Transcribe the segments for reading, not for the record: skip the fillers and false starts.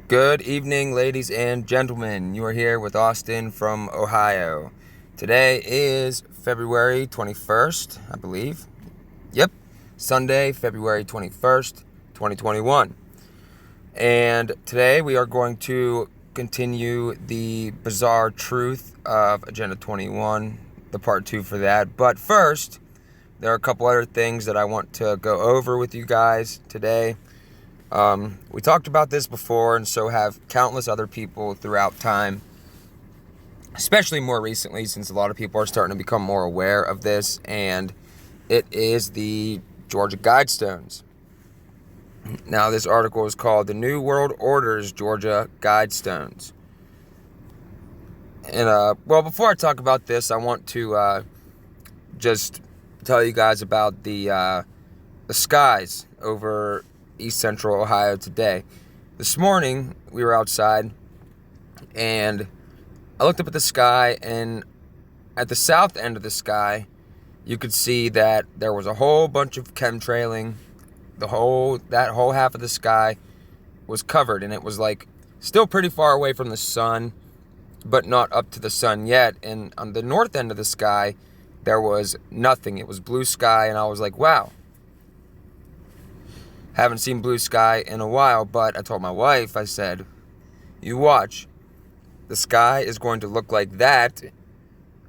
Good evening, ladies and gentlemen. You are here with Austin from Ohio. Today is February 21st, I believe. Yep, Sunday, February 21st, 2021. And today we are going to continue the bizarre truth of Agenda 21, the part 2 for that. But first, there are a couple other things that I want to go over with you guys today. We talked about this before, and so have countless other people throughout time, especially more recently, since a lot of people are starting to become more aware of this, and it is the Georgia Guidestones. Now, this article is called "The New World Order's Georgia Guidestones." And, before I talk about this, I want to just tell you guys about the skies over East Central Ohio today. This morning, we were outside, and I looked up at the sky, and at the south end of the sky, you could see that there was a whole bunch of chemtrailing. That whole half of the sky was covered, and it was like still pretty far away from the sun, but not up to the sun yet. And on the north end of the sky, there was nothing. It was blue sky, and I was like, wow. Haven't seen blue sky in a while, but I told my wife, I said, you watch. The sky is going to look like that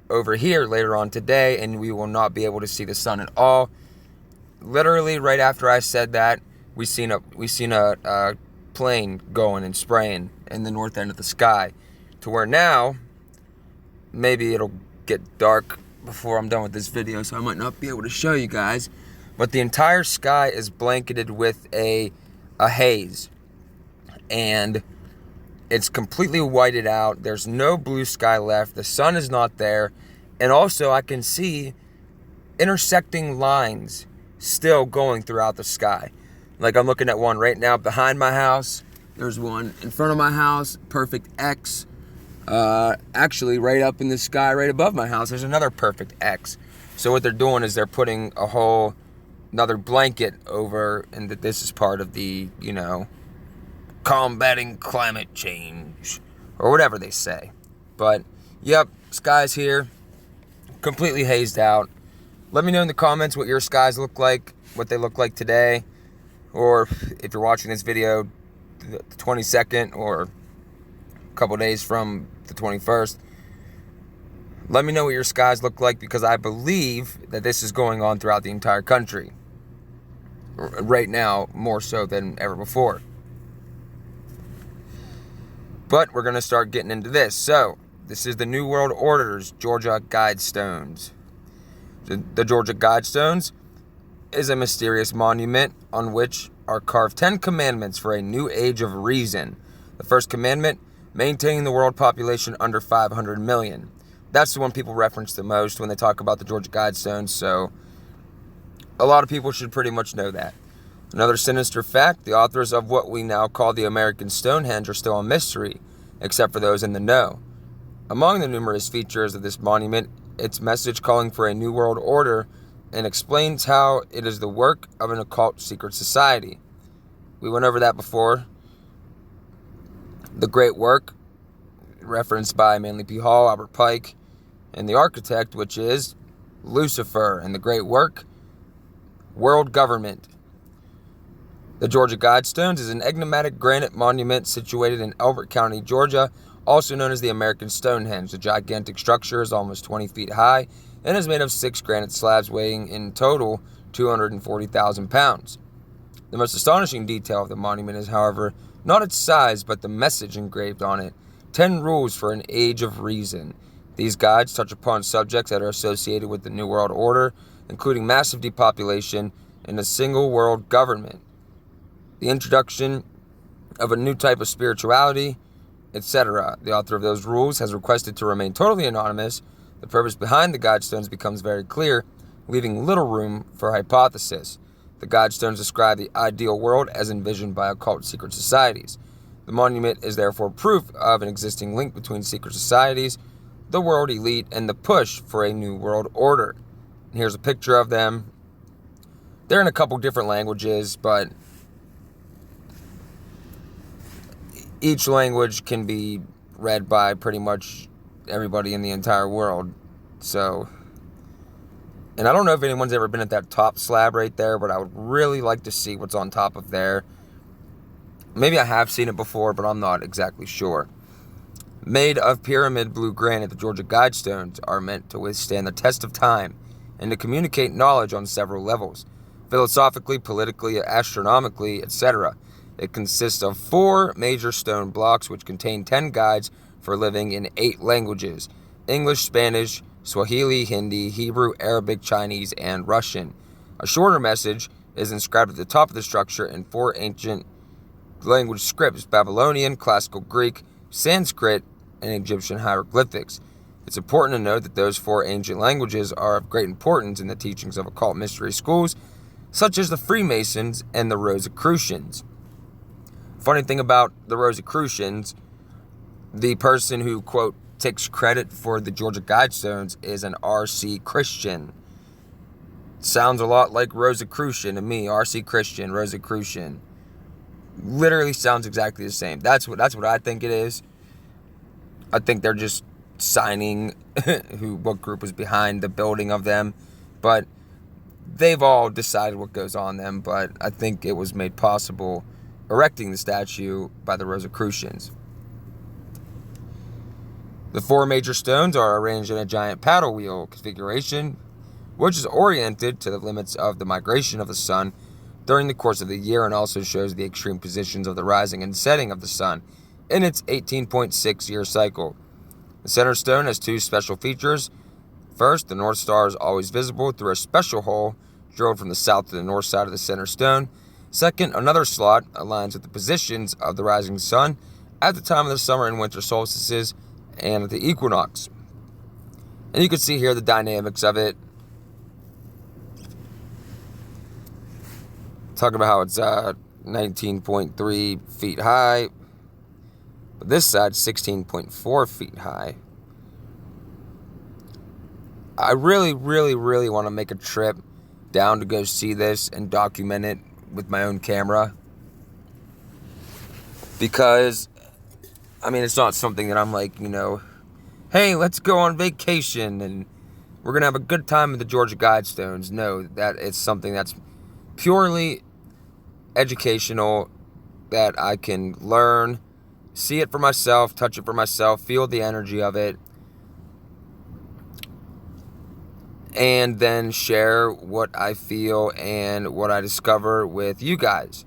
over here later on today, and we will not be able to see the sun at all. Literally, right after I said that, we seen a plane going and spraying in the north end of the sky, to where now, maybe it'll get dark before I'm done with this video, so I might not be able to show you guys. But the entire sky is blanketed with a haze, and it's completely whited out. There's no blue sky left. The sun is not there. And also I can see intersecting lines still going throughout the sky. Like, I'm looking at one right now behind my house. There's one in front of my house, perfect X. Actually, right up in the sky, right above my house, there's another perfect X. So what they're doing is they're putting another blanket over, and that this is part of the, combating climate change, or whatever they say. But, yep, skies here, completely hazed out. Let me know in the comments what your skies look like, what they look like today, or if you're watching this video the 22nd, or a couple days from the 21st. Let me know what your skies look like, because I believe that this is going on throughout the entire country right now, more so than ever before. But we're going to start getting into this. So, this is the New World Order's Georgia Guidestones. The Georgia Guidestones is a mysterious monument on which are carved 10 commandments for a new age of reason. The first commandment, maintaining the world population under 500 million. That's the one people reference the most when they talk about the Georgia Guidestones, so a lot of people should pretty much know that. Another sinister fact, the authors of what we now call the American Stonehenge are still a mystery, except for those in the know. Among the numerous features of this monument, its message calling for a new world order, and explains how it is the work of an occult secret society. We went over that before. The great work, referenced by Manly P. Hall, Albert Pike, and the architect, which is Lucifer, and the great work, world government. The Georgia Guidestones is an enigmatic granite monument situated in Elbert County, Georgia, also known as the American Stonehenge. The gigantic structure is almost 20 feet high and is made of 6 granite slabs weighing in total 240,000 pounds. The most astonishing detail of the monument is, however, not its size, but the message engraved on it. 10 rules for an age of reason. These guides touch upon subjects that are associated with the New World Order, including massive depopulation and a single world government, the introduction of a new type of spirituality, etc. The author of those rules has requested to remain totally anonymous. The purpose behind the Guidestones becomes very clear, leaving little room for hypothesis. The Guidestones describe the ideal world as envisioned by occult secret societies. The monument is therefore proof of an existing link between secret societies, the world elite, and the push for a new world order. And here's a picture of them. They're in a couple different languages, but each language can be read by pretty much everybody in the entire world. So, and I don't know if anyone's ever been at that top slab right there, but I would really like to see what's on top of there. Maybe I have seen it before, but I'm not exactly sure. Made of pyramid blue granite, the Georgia Guidestones are meant to withstand the test of time and to communicate knowledge on several levels: philosophically, politically, astronomically, etc. It consists of 4 major stone blocks which contain 10 guides for living in 8 languages: English, Spanish, Swahili, Hindi, Hebrew, Arabic, Chinese, and Russian. A shorter message is inscribed at the top of the structure in 4 ancient language scripts: Babylonian, Classical Greek, Sanskrit, and Egyptian hieroglyphics. It's important to note that those 4 ancient languages are of great importance in the teachings of occult mystery schools, such as the Freemasons and the Rosicrucians. Funny thing about the Rosicrucians, the person who, quote, takes credit for the Georgia Guidestones is an R.C. Christian. Sounds a lot like Rosicrucian to me. R.C. Christian, Rosicrucian. Literally sounds exactly the same. That's what I think it is. I think they're just signing what group was behind the building of them, but they've all decided what goes on them. But I think it was made possible, erecting the statue, by the Rosicrucians. The 4 major stones are arranged in a giant paddle wheel configuration, which is oriented to the limits of the migration of the sun during the course of the year, and also shows the extreme positions of the rising and setting of the sun in its 18.6-year cycle. The center stone has 2 special features. First, the North Star is always visible through a special hole drilled from the south to the north side of the center stone. Second, another slot aligns with the positions of the rising sun at the time of the summer and winter solstices and at the equinox. And you can see here the dynamics of it. Talking about how it's 19.3 feet high, but this side's 16.4 feet high. I really, really, really want to make a trip down to go see this and document it with my own camera. Because, I mean, it's not something that I'm like, hey, let's go on vacation and we're going to have a good time at the Georgia Guidestones. No, that it's something that's purely educational, that I can learn, see it for myself, touch it for myself, feel the energy of it, and then share what I feel and what I discover with you guys.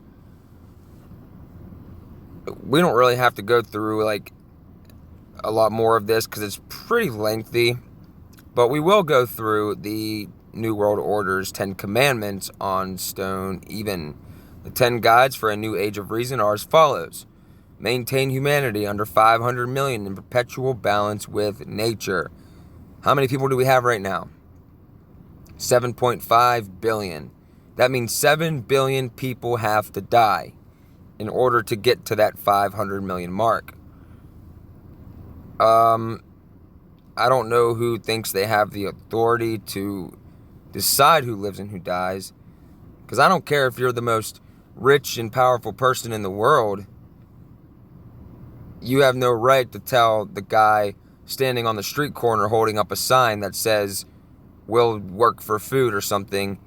We don't really have to go through like a lot more of this because it's pretty lengthy, but we will go through the New World Order's 10 Commandments on stone even. The 10 guides for a new age of reason are as follows: maintain humanity under 500 million in perpetual balance with nature. How many people do we have right now? 7.5 billion. That means 7 billion people have to die in order to get to that 500 million mark. I don't know who thinks they have the authority to decide who lives and who dies, because I don't care if you're the most rich and powerful person in the world. You have no right to tell the guy standing on the street corner holding up a sign that says, "We'll work for food" or something,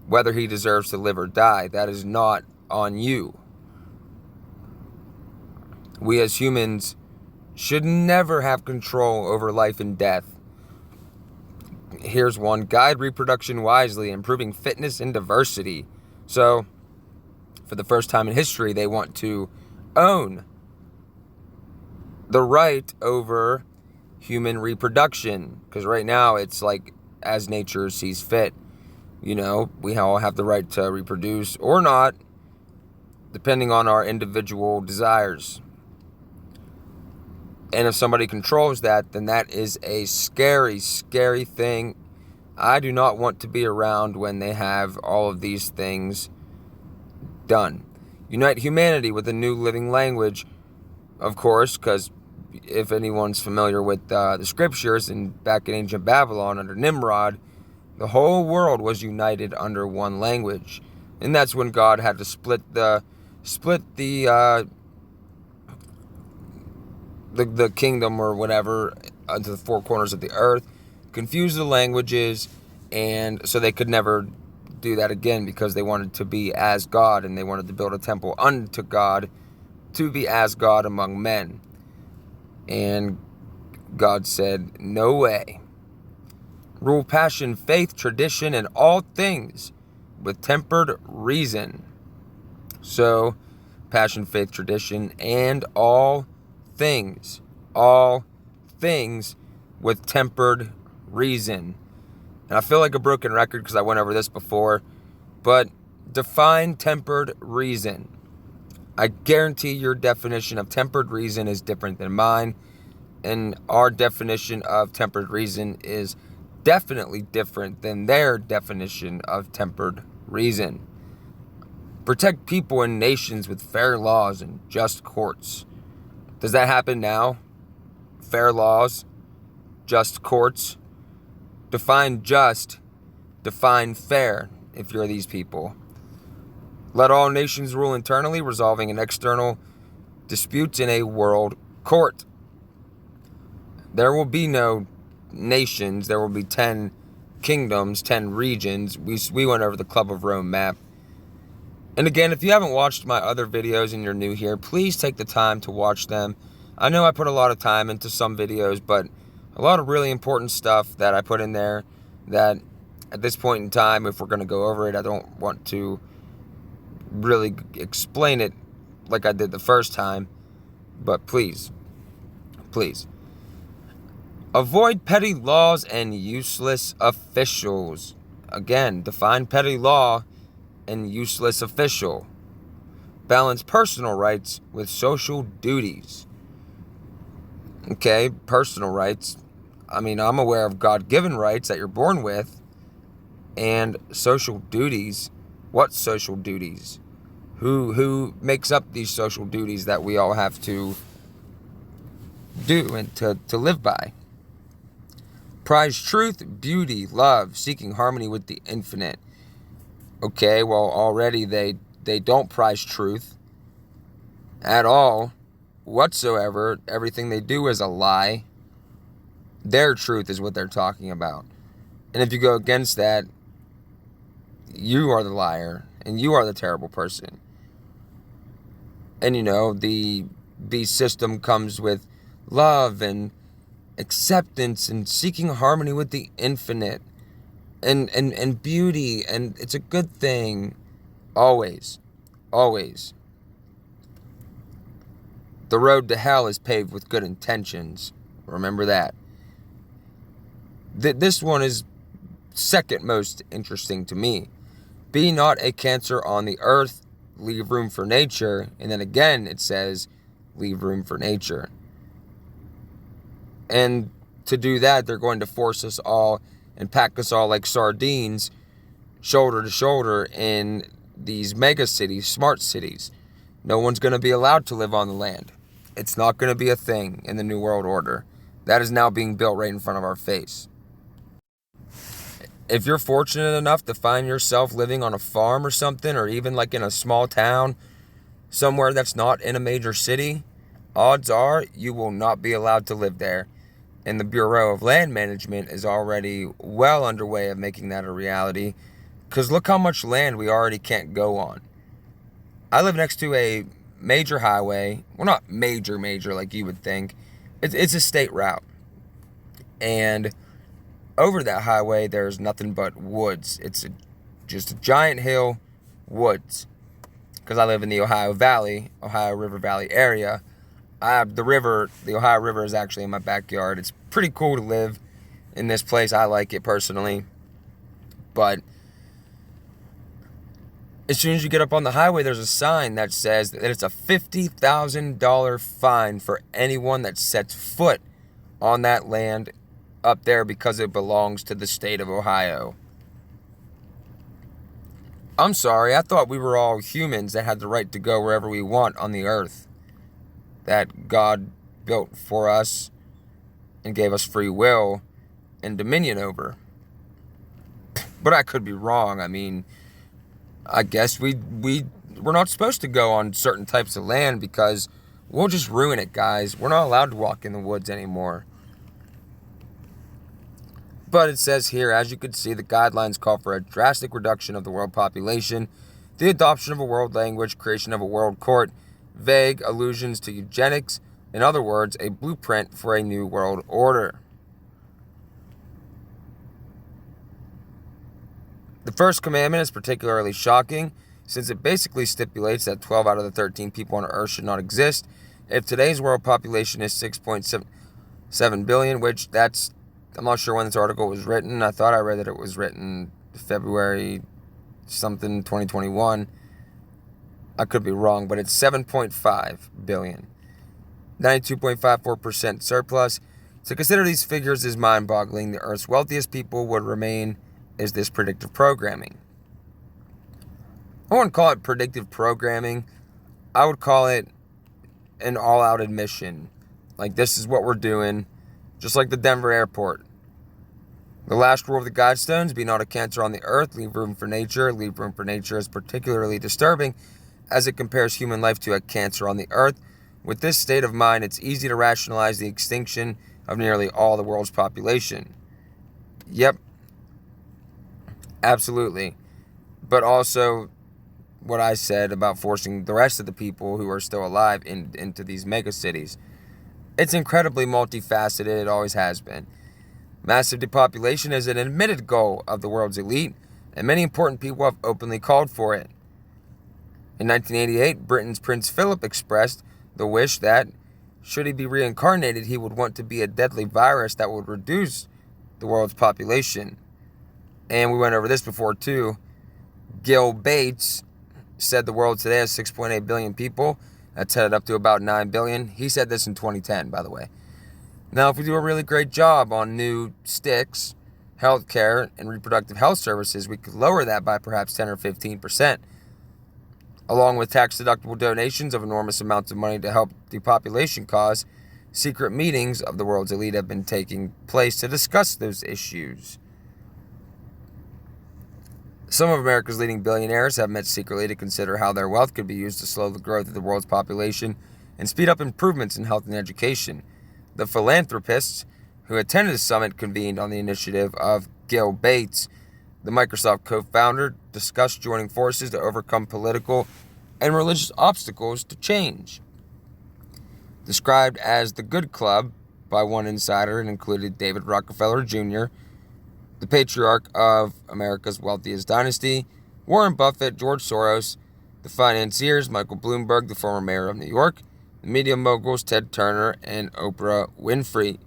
whether he deserves to live or die. That is not on you. We as humans should never have control over life and death. Here's one: guide reproduction wisely, improving fitness and diversity. So, for the first time in history, they want to own the right over human reproduction. Because right now, it's like as nature sees fit. We all have the right to reproduce or not, depending on our individual desires. And if somebody controls that, then that is a scary, scary thing. I do not want to be around when they have all of these things done. Unite humanity with a new living language, of course, because if anyone's familiar with the scriptures, and back in ancient Babylon under Nimrod, the whole world was united under one language. And that's when God had to split the the kingdom or whatever to the four corners of the earth, confuse the languages, and so they could never do that again because they wanted to be as God, and they wanted to build a temple unto God to be as God among men. And God said, no way. Rule passion, faith, tradition, and all things with tempered reason. So, passion, faith, tradition, and all things with tempered reason. And I feel like a broken record because I went over this before, but define tempered reason. I guarantee your definition of tempered reason is different than mine, and our definition of tempered reason is definitely different than their definition of tempered reason. Protect people and nations with fair laws and just courts. Does that happen now? Fair laws, just courts. Define just, define fair if you're these people. Let all nations rule internally, resolving an external disputes in a world court. There will be no nations. There will be 10 kingdoms, 10 regions. We went over the Club of Rome map. And again, if you haven't watched my other videos and you're new here, please take the time to watch them. I know I put a lot of time into some videos, but a lot of really important stuff that I put in there that at this point in time, if we're going to go over it, I don't want to really explain it like I did the first time. But please, avoid petty laws and useless officials. Again, define petty law and useless official. Balance personal rights with social duties. Okay, personal rights. I mean, I'm aware of God-given rights that you're born with, and social duties. What social duties? Who makes up these social duties that we all have to do and to live by? Prize truth, beauty, love, seeking harmony with the infinite. Okay, well, already they don't prize truth at all whatsoever. Everything they do is a lie. Their truth is what they're talking about. And if you go against that, you are the liar and you are the terrible person. And you know, the beast system comes with love and acceptance and seeking harmony with the infinite and beauty, and it's a good thing. Always. The road to hell is paved with good intentions. Remember that. This one is second most interesting to me. Be not a cancer on the earth, leave room for nature. And then again it says, leave room for nature. And to do that, they're going to force us all and pack us all like sardines, shoulder to shoulder in these mega cities, smart cities. No one's going to be allowed to live on the land. It's not going to be a thing in the New World Order. That is now being built right in front of our face. If you're fortunate enough to find yourself living on a farm or something, or even like in a small town, somewhere that's not in a major city, odds are you will not be allowed to live there. And the Bureau of Land Management is already well underway of making that a reality. Because look how much land we already can't go on. I live next to a major highway. Well, not major like you would think. It's a state route. And over that highway, there's nothing but woods. It's just a giant hill, woods. Because I live in the Ohio River Valley area. The Ohio River is actually in my backyard. It's pretty cool to live in this place. I like it personally. But as soon as you get up on the highway, there's a sign that says that it's a $50,000 fine for anyone that sets foot on that land up there because it belongs to the state of Ohio. I'm sorry, I thought we were all humans that had the right to go wherever we want on the earth that God built for us and gave us free will and dominion over. But I could be wrong. I mean, I guess we're not supposed to go on certain types of land because we'll just ruin it, guys. We're not allowed to walk in the woods anymore. But it says here, as you can see, the guidelines call for a drastic reduction of the world population, the adoption of a world language, creation of a world court, vague allusions to eugenics, in other words, a blueprint for a new world order. The first commandment is particularly shocking, since it basically stipulates that 12 out of the 13 people on Earth should not exist. If today's world population is 6.7 billion, which I'm not sure when this article was written. I thought I read that it was written February something 2021. I could be wrong, but it's 7.5 billion. 92.54% surplus. To consider these figures is mind-boggling. The Earth's wealthiest people would remain is this predictive programming. I wouldn't call it predictive programming. I would call it an all-out admission. Like, this is what we're doing. Just like the Denver airport. The last rule of the Guidestones, be not a cancer on the earth, leave room for nature. Leave room for nature is particularly disturbing as it compares human life to a cancer on the earth. With this state of mind, it's easy to rationalize the extinction of nearly all the world's population. Yep. Absolutely. But also what I said about forcing the rest of the people who are still alive into these mega cities. It's incredibly multifaceted. It always has been. Massive depopulation is an admitted goal of the world's elite, and many important people have openly called for it. In 1988, Britain's Prince Philip expressed the wish that, should he be reincarnated, he would want to be a deadly virus that would reduce the world's population. And we went over this before too. Gil Bates said the world today has 6.8 billion people. That's headed up to about 9 billion. He said this in 2010, by the way. Now, if we do a really great job on new sticks, healthcare, and reproductive health services, we could lower that by perhaps 10 or 15%. Along with tax-deductible donations of enormous amounts of money to help the population cause, secret meetings of the world's elite have been taking place to discuss those issues. Some of America's leading billionaires have met secretly to consider how their wealth could be used to slow the growth of the world's population and speed up improvements in health and education. The philanthropists who attended the summit convened on the initiative of Gil Bates, the Microsoft co-founder, discussed joining forces to overcome political and religious obstacles to change. Described as the Good Club by one insider and included David Rockefeller Jr., the patriarch of America's wealthiest dynasty, Warren Buffett, George Soros, the financiers, Michael Bloomberg, the former mayor of New York, the media moguls Ted Turner and Oprah Winfrey.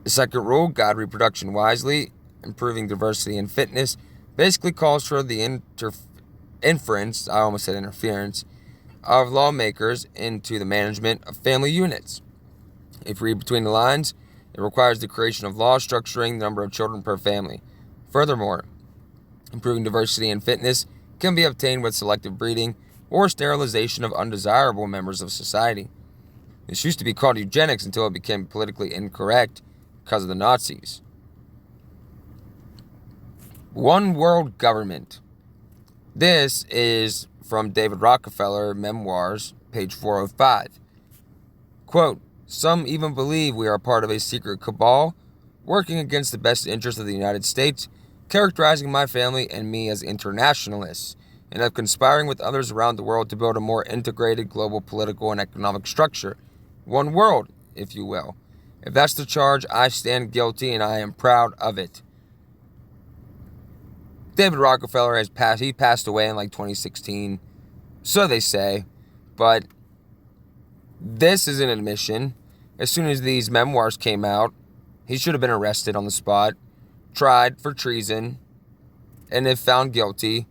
The second rule, guide reproduction wisely, improving diversity and fitness, basically calls for the interference of lawmakers into the management of family units. If you read between the lines, it requires the creation of laws structuring the number of children per family. Furthermore, improving diversity and fitness can be obtained with selective breeding or sterilization of undesirable members of society. This used to be called eugenics until it became politically incorrect because of the Nazis. One world government. This is from David Rockefeller, Memoirs, page 405. Quote, some even believe we are part of a secret cabal working against the best interests of the United States, characterizing my family and me as internationalists, and of conspiring with others around the world to build a more integrated global political and economic structure. One world, if you will. If that's the charge, I stand guilty and I am proud of it. David Rockefeller he passed away in 2016, so they say, but this is an admission. As soon as these memoirs came out, he should have been arrested on the spot, tried for treason, and if found guilty,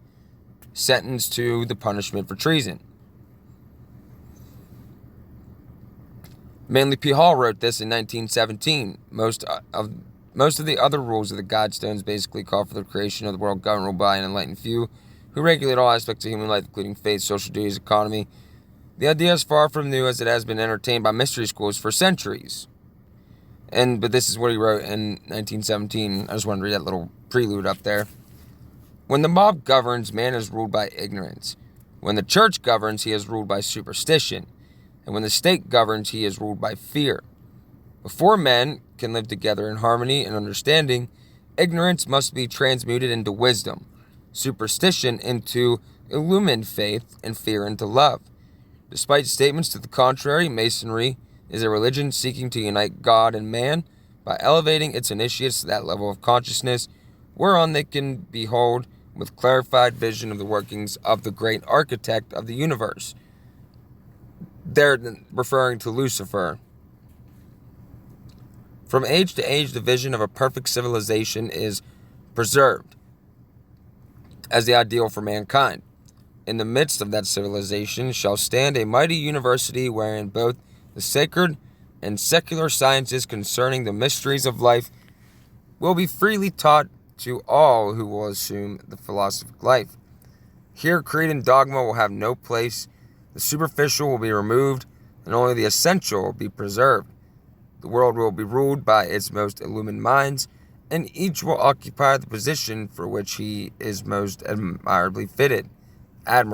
sentenced to the punishment for treason. Manly P. Hall wrote this in 1917. Most of the other rules of the Guidestones basically call for the creation of the world governed by an enlightened few who regulate all aspects of human life, including faith, social duties, economy. The idea is far from new, as it has been entertained by mystery schools for centuries. But this is what he wrote in 1917. I just wanted to read that little prelude up there. When the mob governs, man is ruled by ignorance. When the church governs, he is ruled by superstition. And when the state governs, he is ruled by fear. Before men can live together in harmony and understanding, ignorance must be transmuted into wisdom, superstition into illumined faith, and fear into love. Despite statements to the contrary, Masonry is a religion seeking to unite God and man by elevating its initiates to that level of consciousness whereon they can behold with clarified vision of the workings of the great architect of the universe. They're referring to Lucifer. From age to age, the vision of a perfect civilization is preserved as the ideal for mankind. In the midst of that civilization shall stand a mighty university wherein both the sacred and secular sciences concerning the mysteries of life will be freely taught to all who will assume the philosophic life. Here, creed and dogma will have no place, the superficial will be removed, and only the essential will be preserved. The world will be ruled by its most illumined minds, and each will occupy the position for which he is most admirably fitted. And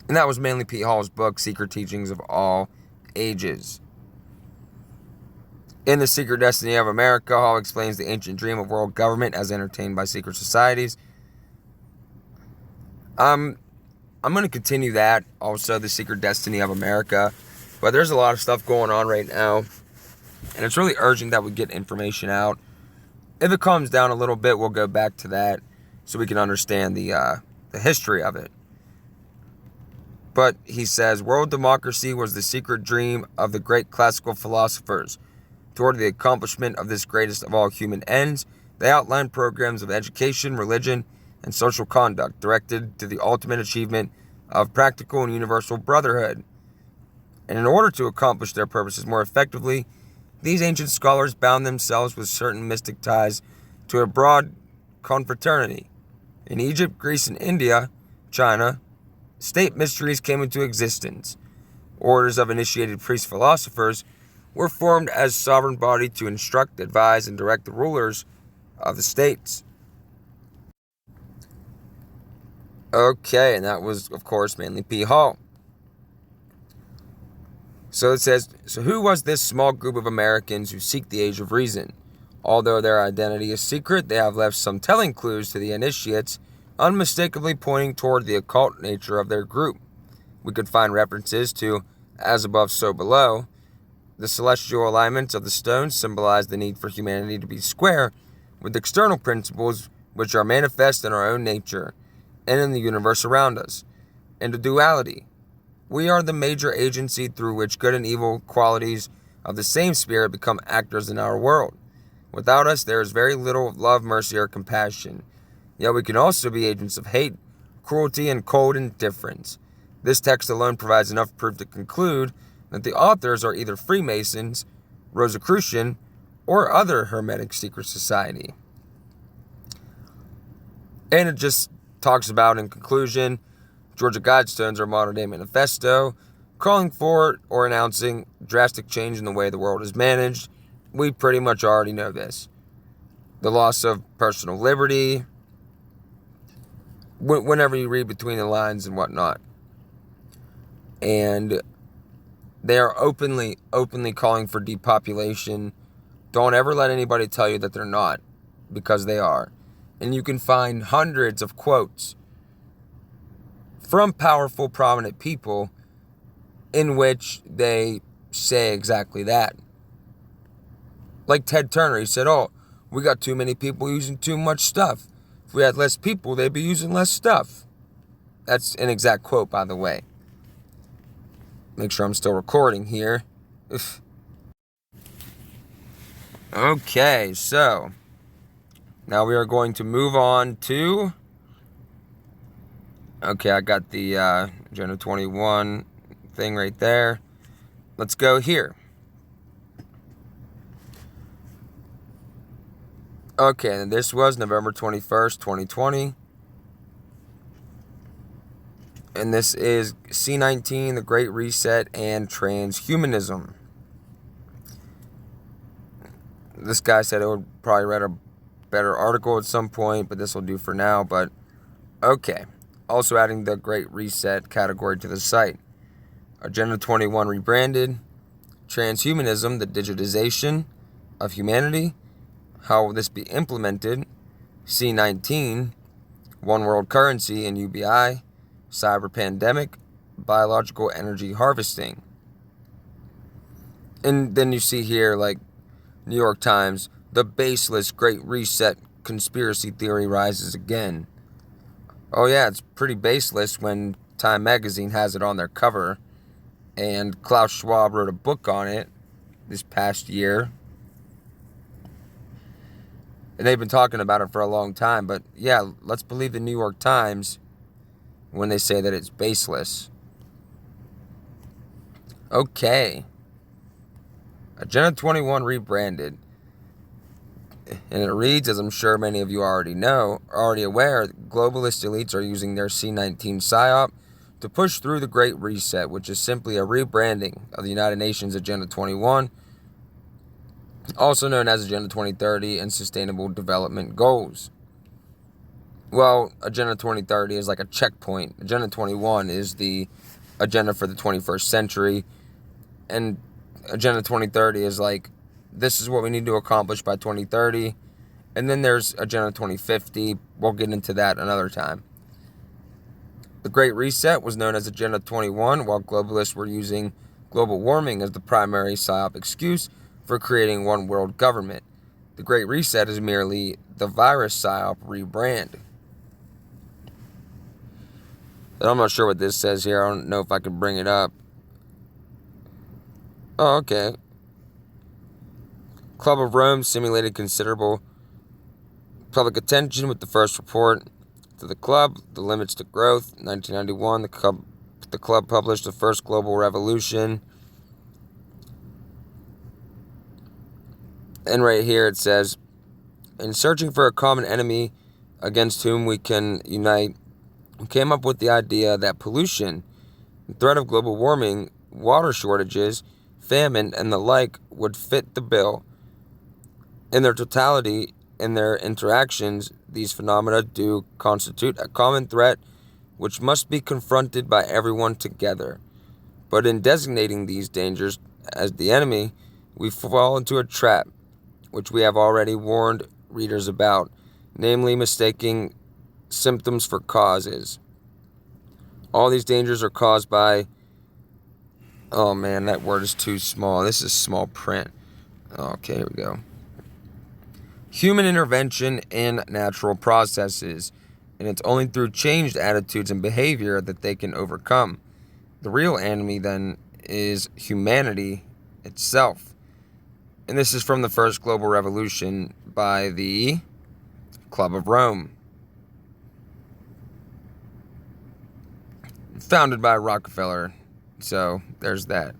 that was Manly P. Hall's book, Secret Teachings of All Ages. In The Secret Destiny of America, Hall explains the ancient dream of world government as entertained by secret societies. I'm going to continue that, also, The Secret Destiny of America. But there's a lot of stuff going on right now, and it's really urgent that we get information out. If it calms down a little bit, we'll go back to that so we can understand the history of it. But he says, world democracy was the secret dream of the great classical philosophers. Toward the accomplishment of this greatest of all human ends, they outlined programs of education, religion, and social conduct directed to the ultimate achievement of practical and universal brotherhood. And in order to accomplish their purposes more effectively, these ancient scholars bound themselves with certain mystic ties to a broad confraternity. In Egypt, Greece, and India, China, state mysteries came into existence. Orders of initiated priest-philosophers were formed as sovereign body to instruct, advise, and direct the rulers of the states. Okay, and that was, of course, Manly P. Hall. So it says, so who was this small group of Americans who seek the age of reason? Although their identity is secret, they have left some telling clues to the initiates, unmistakably pointing toward the occult nature of their group. We could find references to as above, so below. The celestial alignments of the stones symbolize the need for humanity to be square with external principles which are manifest in our own nature and in the universe around us. And the duality. We are the major agency through which good and evil qualities of the same spirit become actors in our world. Without us, there is very little love, mercy, or compassion. Yet we can also be agents of hate, cruelty, and cold indifference. This text alone provides enough proof to conclude that the authors are either Freemasons, Rosicrucian, or other Hermetic secret society. And it just talks about, in conclusion, Georgia Guidestones are modern-day manifesto, calling for or announcing drastic change in the way the world is managed. We pretty much already know this. The loss of personal liberty, whenever you read between the lines and whatnot. And they are openly calling for depopulation. Don't ever let anybody tell you that they're not, because they are. And you can find hundreds of quotes from powerful, prominent people in which they say exactly that. Like Ted Turner, he said, oh, we got too many people using too much stuff. If we had less people, they'd be using less stuff. That's an exact quote, by the way. Make sure I'm still recording here. Okay, so now we are going to move on to... Okay, I got the Agenda 21 thing right there. Let's go here. Okay, and this was November 21st, 2020. And this is C19, The Great Reset, and Transhumanism. This guy said I would probably read a better article at some point, but this will do for now. But, okay. Also adding the Great Reset category to the site. Agenda 21 rebranded. Transhumanism, the digitization of humanity. How will this be implemented? C19, one world currency and UBI, cyber pandemic, biological energy harvesting. And then you see here, like, New York Times, the baseless Great Reset conspiracy theory rises again. Oh yeah, it's pretty baseless when Time Magazine has it on their cover, and Klaus Schwab wrote a book on it this past year. And they've been talking about it for a long time, but yeah, let's believe the New York Times when they say that it's baseless. Okay. Agenda 21 rebranded. And it reads, as I'm sure many of you already aware, globalist elites are using their C19 PSYOP to push through the Great Reset, which is simply a rebranding of the United Nations Agenda 21, also known as Agenda 2030 and Sustainable Development Goals. Well, Agenda 2030 is like a checkpoint. Agenda 21 is the agenda for the 21st century, and Agenda 2030 is like, this is what we need to accomplish by 2030. And then there's Agenda 2050. We'll get into that another time. The Great Reset was known as Agenda 21, while globalists were using global warming as the primary PSYOP excuse for creating one world government. The Great Reset is merely the virus PSYOP rebrand. And I'm not sure what this says here. I don't know if I can bring it up. Oh, okay. Club of Rome simulated considerable public attention with the first report to the club, The Limits to Growth. 1991, the club published the first global revolution. And right here it says, in searching for a common enemy against whom we can unite, we came up with the idea that pollution, the threat of global warming, water shortages, famine, and the like would fit the bill. In their totality, in their interactions, these phenomena do constitute a common threat which must be confronted by everyone together. But in designating these dangers as the enemy, we fall into a trap, which we have already warned readers about, namely mistaking symptoms for causes. All these dangers are caused by... Oh man, that word is too small. This is small print. Okay, here we go. Human intervention in natural processes, and it's only through changed attitudes and behavior that they can overcome. The real enemy, then, is humanity itself. And this is from the First Global Revolution by the Club of Rome. Founded by Rockefeller. So, there's that.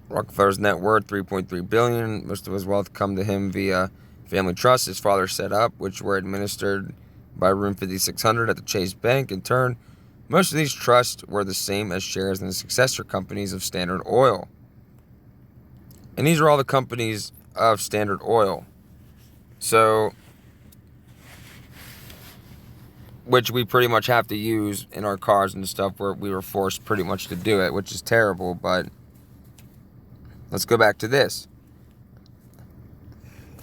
Rockefeller's net worth, $3.3 billion. Most of his wealth come to him via family trusts his father set up, which were administered by Room 5600 at the Chase Bank. In turn, most of these trusts were the same as shares in the successor companies of Standard Oil. And these are all the companies of Standard Oil. So, which we pretty much have to use in our cars and stuff, where we were forced pretty much to do it, which is terrible, but let's go back to this.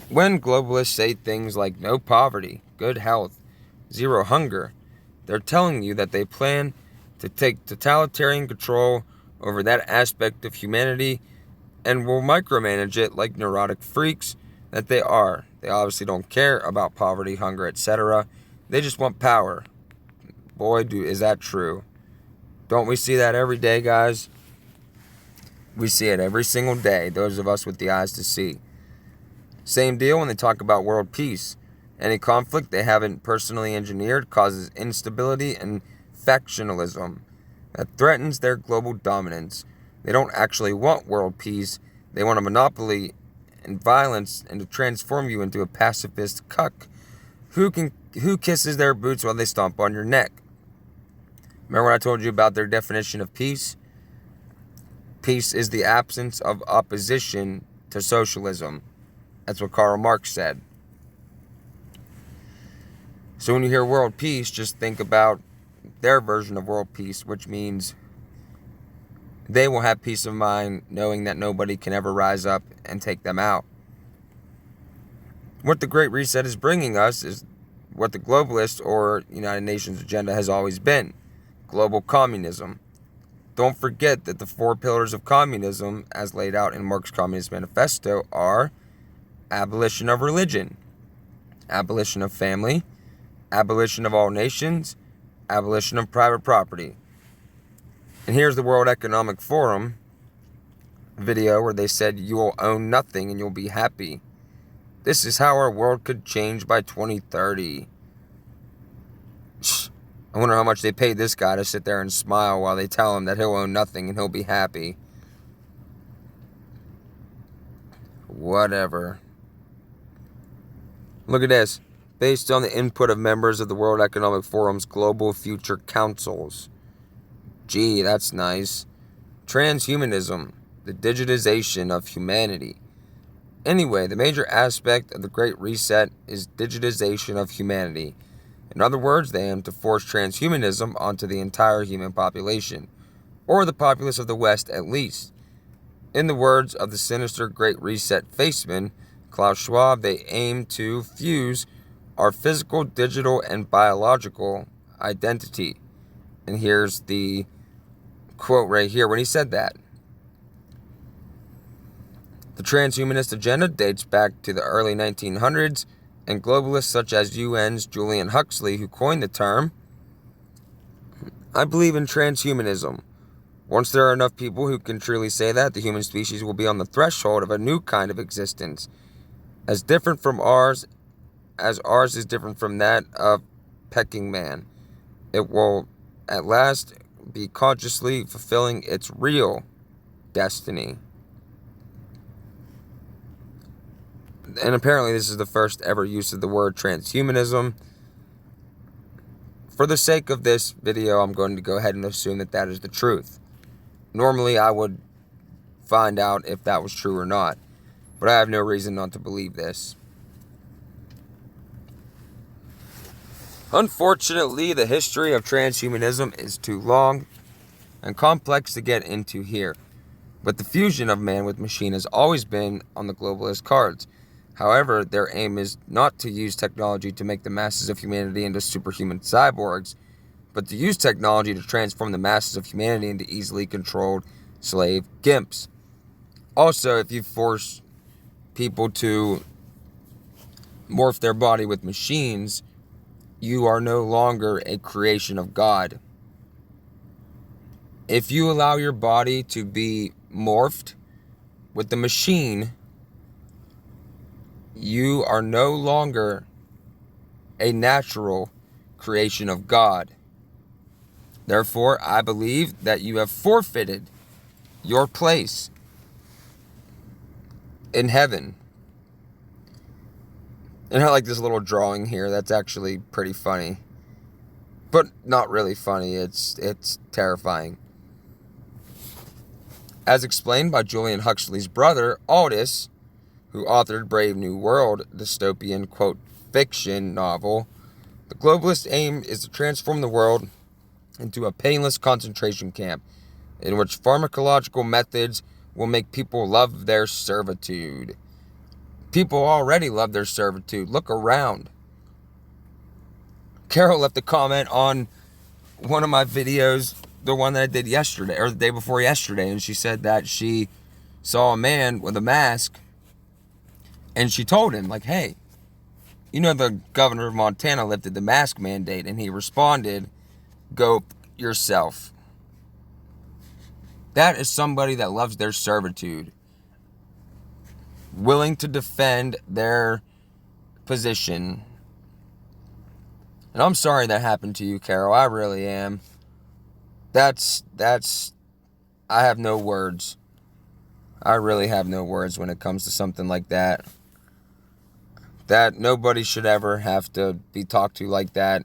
When globalists say things like no poverty, good health, zero hunger, they're telling you that they plan to take totalitarian control over that aspect of humanity and will micromanage it like neurotic freaks that they are. They obviously don't care about poverty, hunger, etc. They just want power. Boy, is that true. Don't we see that every day, guys? We see it every single day, those of us with the eyes to see. Same deal when they talk about world peace. Any conflict they haven't personally engineered causes instability and factionalism that threatens their global dominance. They don't actually want world peace. They want a monopoly and violence and to transform you into a pacifist cuck who kisses their boots while they stomp on your neck. Remember when I told you about their definition of peace? Peace is the absence of opposition to socialism. That's what Karl Marx said. So when you hear world peace, just think about their version of world peace, which means they will have peace of mind knowing that nobody can ever rise up and take them out. What the Great Reset is bringing us is what the globalist or United Nations agenda has always been: global communism. Don't forget that the 4 pillars of communism, as laid out in Marx's Communist Manifesto, are abolition of religion, abolition of family, abolition of all nations, abolition of private property. And here's the World Economic Forum video where they said you will own nothing and you'll be happy. This is how our world could change by 2030. I wonder how much they paid this guy to sit there and smile while they tell him that he'll own nothing and he'll be happy. Whatever. Look at this. Based on the input of members of the World Economic Forum's Global Future Councils. Gee, that's nice. Transhumanism, the digitization of humanity. Anyway, the major aspect of the Great Reset is digitization of humanity. In other words, they aim to force transhumanism onto the entire human population, or the populace of the West at least. In the words of the sinister Great Reset faceman, Klaus Schwab, they aim to fuse our physical, digital, and biological identity. And here's the quote right here when he said that. The transhumanist agenda dates back to the early 1900s, and globalists such as UN's Julian Huxley, who coined the term. I believe in transhumanism. Once there are enough people who can truly say that, the human species will be on the threshold of a new kind of existence, as different from ours as ours is different from that of Peking Man. It will at last be consciously fulfilling its real destiny. And apparently this is the first ever use of the word transhumanism. For the sake of this video, I'm going to go ahead and assume that that is the truth. Normally, I would find out if that was true or not, but I have no reason not to believe this. Unfortunately, the history of transhumanism is too long and complex to get into here, but the fusion of man with machine has always been on the globalist cards. However, their aim is not to use technology to make the masses of humanity into superhuman cyborgs, but to use technology to transform the masses of humanity into easily controlled slave gimps. Also, if you force people to morph their body with machines, you are no longer a creation of God. If you allow your body to be morphed with the machine, you are no longer a natural creation of God. Therefore, I believe that you have forfeited your place in heaven. And I like this little drawing here. That's actually pretty funny. But not really funny. It's terrifying. As explained by Julian Huxley's brother, Aldous, who authored Brave New World, dystopian, quote, fiction novel, the globalist aim is to transform the world into a painless concentration camp in which pharmacological methods will make people love their servitude. People already love their servitude. Look around. Carol left a comment on one of my videos, the one that I did yesterday, or the day before yesterday, and she said that she saw a man with a mask, and she told him, like, hey, you know the governor of Montana lifted the mask mandate, and he responded, go yourself. That is somebody that loves their servitude, willing to defend their position. And I'm sorry that happened to you, Carol. I really am. I have no words. I really have no words when it comes to something like that. That nobody should ever have to be talked to like that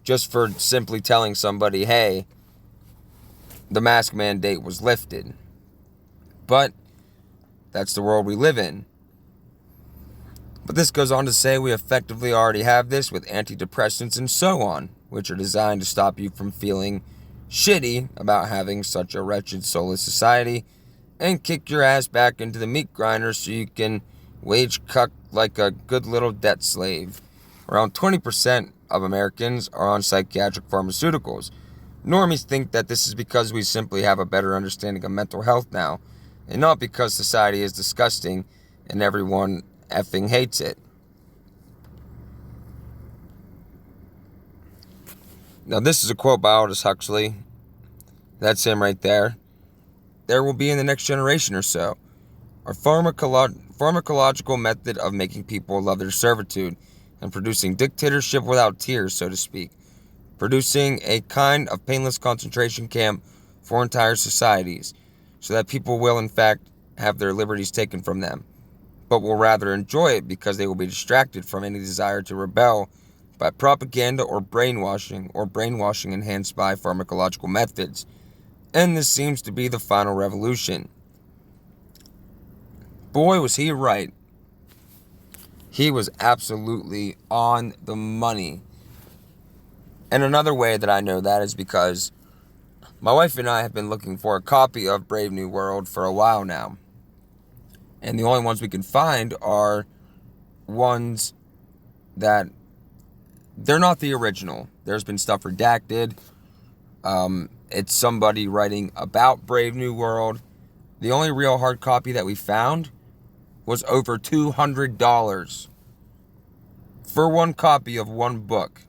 just for simply telling somebody, hey, the mask mandate was lifted. But that's the world we live in. But this goes on to say we effectively already have this with antidepressants and so on, which are designed to stop you from feeling shitty about having such a wretched, soulless society, and kick your ass back into the meat grinder so you can wage cuck like a good little debt slave. Around 20% of Americans are on psychiatric pharmaceuticals. Normies think that this is because we simply have a better understanding of mental health now, and not because society is disgusting and everyone effing hates it. Now, this is a quote by Aldous Huxley. That's him right there. There will be in the next generation or so a pharmacological method of making people love their servitude and producing dictatorship without tears, so to speak. Producing a kind of painless concentration camp for entire societies, so that people will, in fact, have their liberties taken from them, but will rather enjoy it because they will be distracted from any desire to rebel by propaganda or brainwashing enhanced by pharmacological methods. And this seems to be the final revolution. Boy, was he right. He was absolutely on the money. And another way that I know that is because my wife and I have been looking for a copy of Brave New World for a while now. And the only ones we can find are ones that they're not the original. There's been stuff redacted. It's somebody writing about Brave New World. The only real hard copy that we found was over $200 for one copy of one book.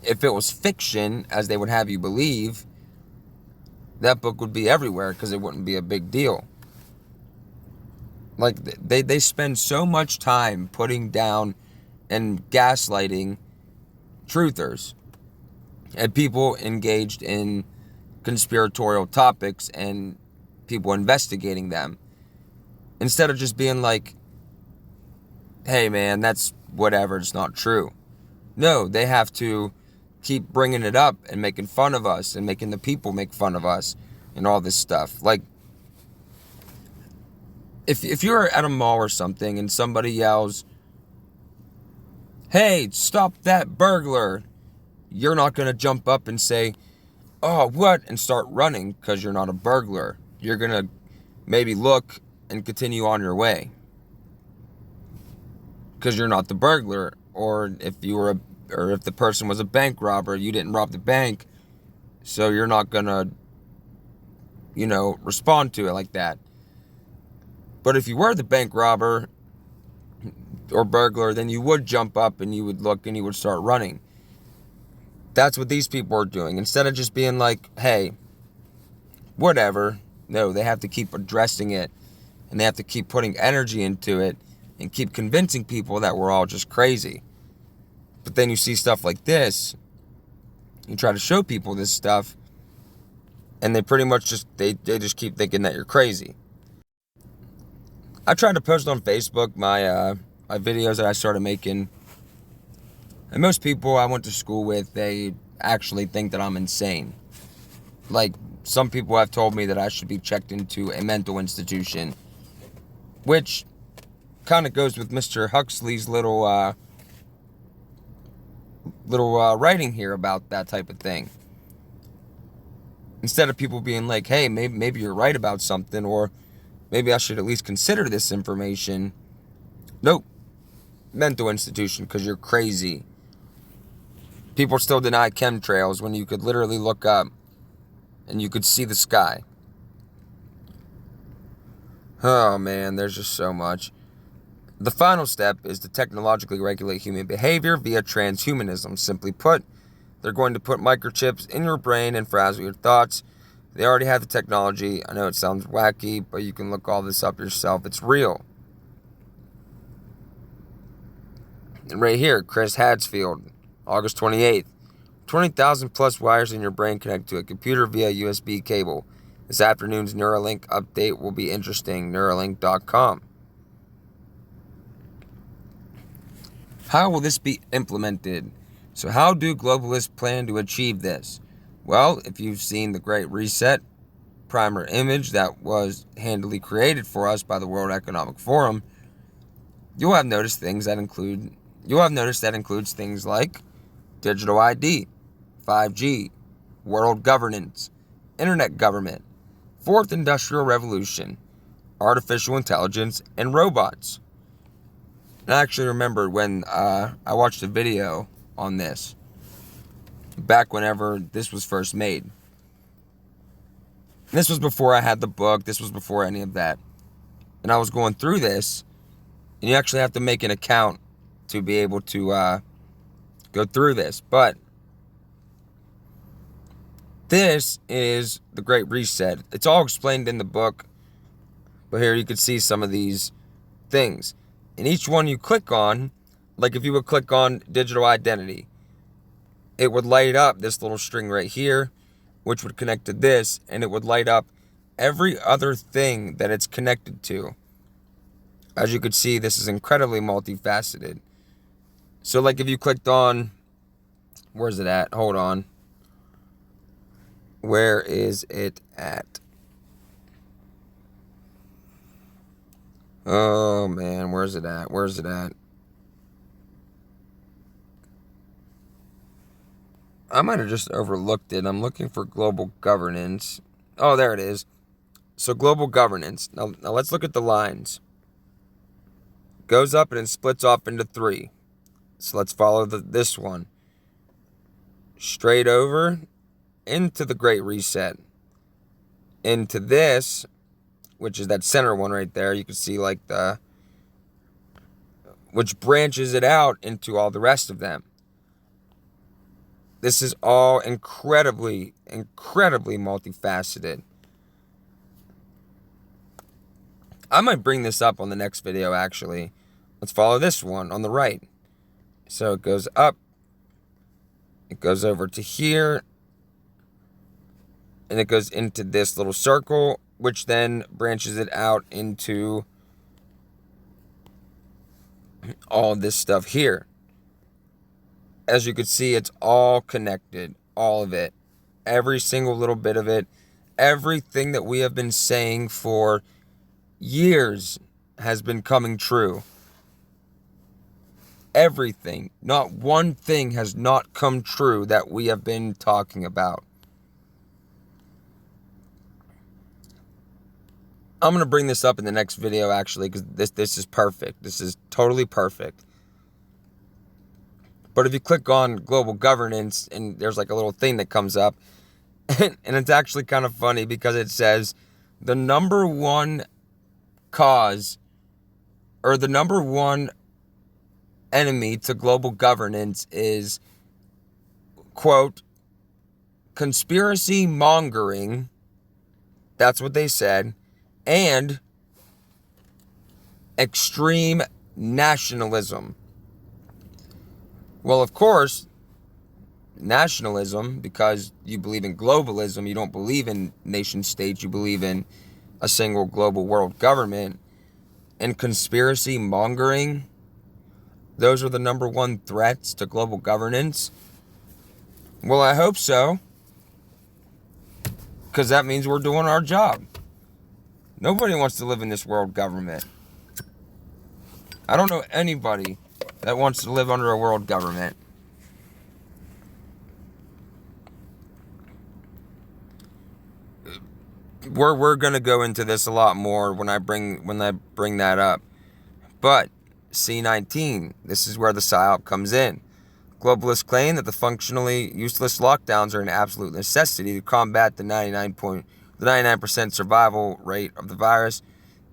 If it was fiction, as they would have you believe, that book would be everywhere because it wouldn't be a big deal. Like, they spend so much time putting down and gaslighting truthers and people engaged in conspiratorial topics and people investigating them, instead of just being like, hey man, that's whatever, it's not true. No, they have to keep bringing it up and making fun of us and making the people make fun of us and all this stuff. Like, if you're at a mall or something and somebody yells, hey, stop that burglar, you're not going to jump up and say, oh, what? And start running because you're not a burglar. You're going to maybe look and continue on your way because you're not the burglar. Or if the person was a bank robber, you didn't rob the bank, so you're not going to, respond to it like that. But if you were the bank robber or burglar, then you would jump up and you would look and you would start running. That's what these people are doing. Instead of just being like, hey, whatever. No, they have to keep addressing it. And they have to keep putting energy into it. And keep convincing people that we're all just crazy. But then you see stuff like this. You try to show people this stuff. And they pretty much just, they just keep thinking that you're crazy. I tried to post on Facebook my videos that I started making. And most people I went to school with, they actually think that I'm insane. Like, some people have told me that I should be checked into a mental institution, which kind of goes with Mr. Huxley's little writing here about that type of thing. Instead of people being like, hey, maybe you're right about something, or maybe I should at least consider this information. Nope. Mental institution, because you're crazy. People still deny chemtrails when you could literally look up and you could see the sky. Oh man, there's just so much. The final step is to technologically regulate human behavior via transhumanism. Simply put, they're going to put microchips in your brain and frazzle your thoughts. They already have the technology. I know it sounds wacky, but you can look all this up yourself. It's real. And right here, Chris Hadfield, August 28th. 20,000 plus wires in your brain connect to a computer via USB cable. This afternoon's Neuralink update will be interesting. Neuralink.com. How will this be implemented? So how do globalists plan to achieve this? Well, if you've seen the Great Reset primer image that was handily created for us by the World Economic Forum, you'll have noticed things that include, you'll have noticed that includes things like digital ID, 5G, world governance, internet government, fourth industrial revolution, artificial intelligence, and robots. And I actually remember when I watched a video on this, back whenever this was first made. This was before I had the book, this was before any of that. And I was going through this, and you actually have to make an account to be able to go through this. But this is the Great Reset. It's all explained in the book, but here you can see some of these things. And each one you click on, like if you would click on digital identity, it would light up this little string right here, which would connect to this, and it would light up every other thing that it's connected to. As you could see, this is incredibly multifaceted. So like if you clicked on, where's it at? Hold on. Where is it at? Oh man, where's it at? Where's it at? I might have just overlooked it. I'm looking for global governance. Oh, there it is. So global governance. Now let's look at the lines. Goes up and it splits off into 3. So let's follow this one. Straight over into the Great Reset. Into this, which is that center one right there. You can see like which branches it out into all the rest of them. This is all incredibly multifaceted. I might bring this up on the next video, actually. Let's follow this one on the right. So it goes up. It goes over to here. And it goes into this little circle, which then branches it out into all this stuff here. As you can see, it's all connected, all of it, every single little bit of it, everything that we have been saying for years has been coming true. Everything, not one thing has not come true that we have been talking about. I'm going to bring this up in the next video, actually, because this is perfect. This is totally perfect. But if you click on global governance, and there's like a little thing that comes up, and it's actually kind of funny because it says the number one cause, or the number one enemy to global governance is, quote, conspiracy mongering. That's what they said. And extreme nationalism. Well, of course, nationalism, because you believe in globalism, you don't believe in nation states, you believe in a single global world government. And conspiracy mongering, those are the number one threats to global governance. Well, I hope so, because that means we're doing our job. Nobody wants to live in this world government. I don't know anybody that wants to live under a world government. We're gonna go into this a lot more when I bring that up. But C19, this is where the PSYOP comes in. Globalists claim that the functionally useless lockdowns are an absolute necessity to combat the 99% survival rate of the virus.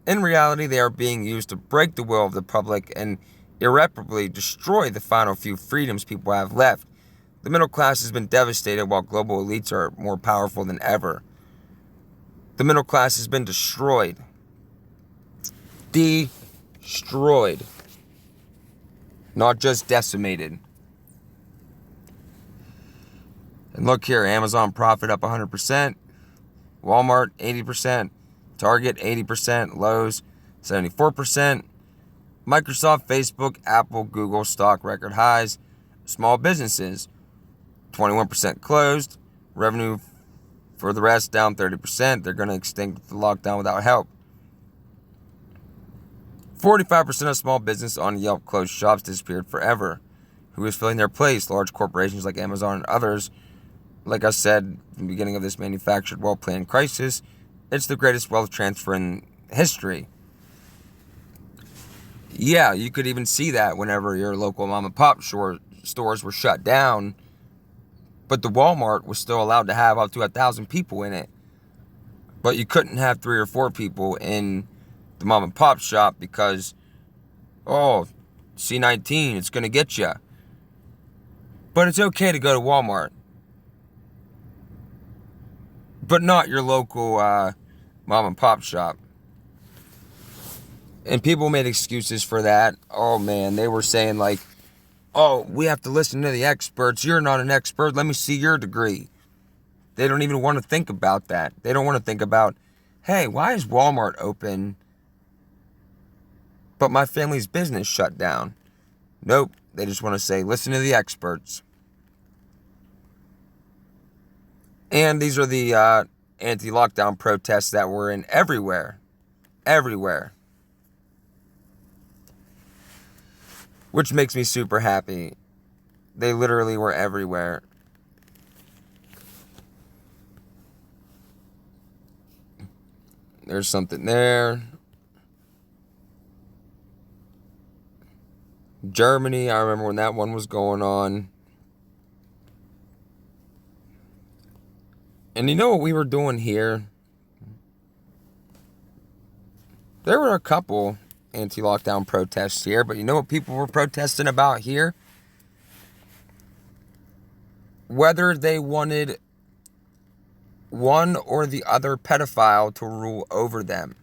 In reality, they are being used to break the will of the public and irreparably destroy the final few freedoms people have left. The middle class has been devastated while global elites are more powerful than ever. The middle class has been destroyed. Destroyed. Not just decimated. And look here, Amazon profit up 100%. Walmart, 80%. Target, 80%. Lowe's, 74%. Microsoft, Facebook, Apple, Google stock record highs. Small businesses, 21% closed. Revenue for the rest down 30%. They're going to extinct the lockdown without help. 45% of small business on Yelp closed shops disappeared forever. Who is filling their place? Large corporations like Amazon and others. Like I said at the beginning of this manufactured, well-planned crisis, it's the greatest wealth transfer in history. Yeah, you could even see that whenever your local mom and pop stores were shut down, but the Walmart was still allowed to have up to 1,000 people in it. But you couldn't have 3 or 4 people in the mom and pop shop because, oh, C-19, it's going to get you. But it's okay to go to Walmart. But not your local mom and pop shop. And people made excuses for that. Oh, man, they were saying like, oh, we have to listen to the experts. You're not an expert. Let me see your degree. They don't even want to think about that. They don't want to think about, hey, why is Walmart open, but my family's business shut down? Nope. They just want to say, listen to the experts. And these are the anti-lockdown protests that were in everywhere. Everywhere. Which makes me super happy. They literally were everywhere. There's something there. Germany, I remember when that one was going on. And you know what we were doing here? There were a couple anti-lockdown protests here, but you know what people were protesting about here? Whether they wanted one or the other pedophile to rule over them.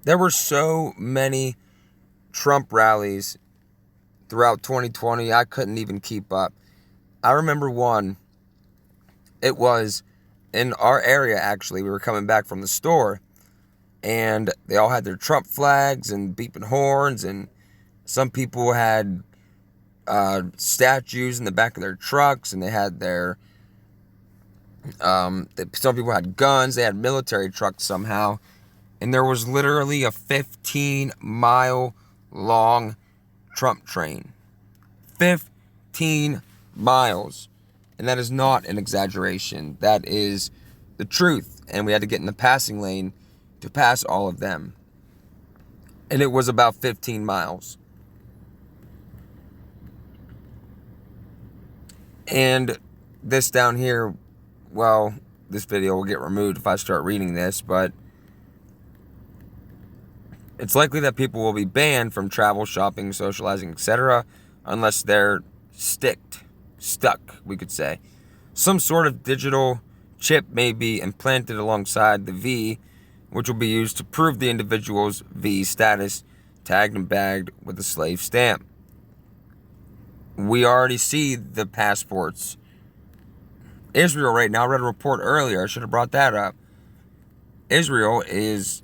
There were so many Trump rallies throughout 2020, I couldn't even keep up. I remember one. It was in our area, actually. We were coming back from the store, and they all had their Trump flags and beeping horns, and some people had statues in the back of their trucks, and they had their some people had guns. They had military trucks somehow, and there was literally a 15-mile long Trump train. 15 miles. And that is not an exaggeration. That is the truth. And we had to get in the passing lane to pass all of them. And it was about 15 miles. And this down here, well, this video will get removed if I start reading this, but it's likely that people will be banned from travel, shopping, socializing, etc. unless they're stuck, we could say. Some sort of digital chip may be implanted alongside the V, which will be used to prove the individual's V status, tagged and bagged with a slave stamp. We already see the passports. Israel right now, I read a report earlier, I should have brought that up. Israel is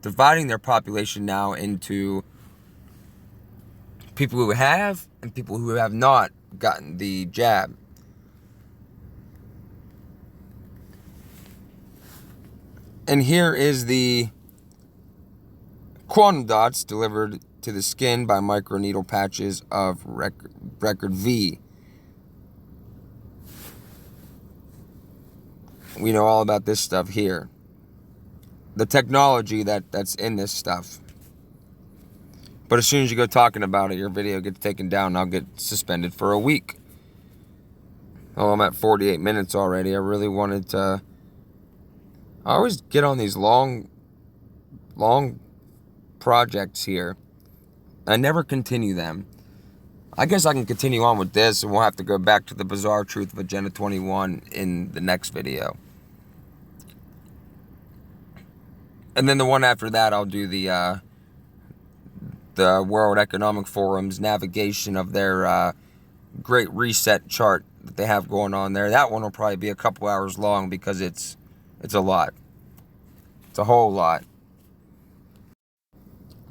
dividing their population now into people who have and people who have not gotten the jab. And here is the quantum dots delivered to the skin by microneedle patches of record V. We know all about this stuff here. The technology that's in this stuff. But as soon as you go talking about it, your video gets taken down and I'll get suspended for a week. Oh, I'm at 48 minutes already. I really wanted to... I always get on these long projects here. I never continue them. I guess I can continue on with this and we'll have to go back to the bizarre truth of Agenda 21 in the next video. And then the one after that, I'll do the World Economic Forum's navigation of their Great Reset chart that they have going on there. That one will probably be a couple hours long because it's a lot. It's a whole lot.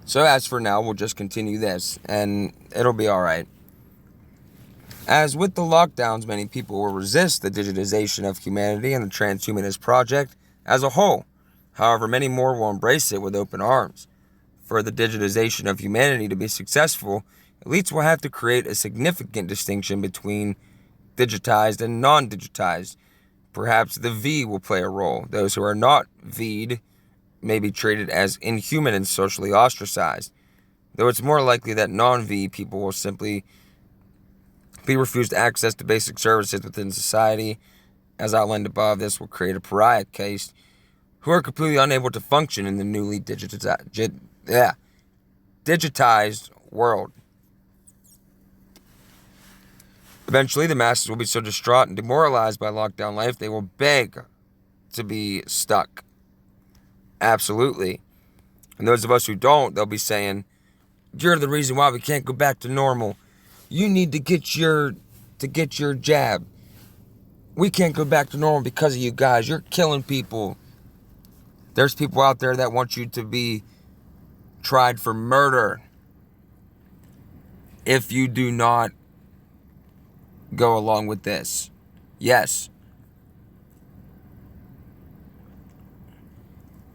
So as for now, we'll just continue this, and it'll be all right. As with the lockdowns, many people will resist the digitization of humanity and the transhumanist project as a whole. However, many more will embrace it with open arms. for the digitization of humanity to be successful, elites will have to create a significant distinction between digitized and non-digitized. Perhaps the V will play a role. Those who are not V'd may be treated as inhuman and socially ostracized, though it's more likely that non-V people will simply be refused access to basic services within society. As outlined above, this will create a pariah case who are completely unable to function in the newly digitized world. Eventually, the masses will be so distraught and demoralized by lockdown life, they will beg to be stuck. Absolutely. And those of us who don't, they'll be saying, "You're the reason why we can't go back to normal. You need to get your jab. We can't go back to normal because of you guys. You're killing people." There's people out there that want you to be tried for murder if you do not go along with this. Yes.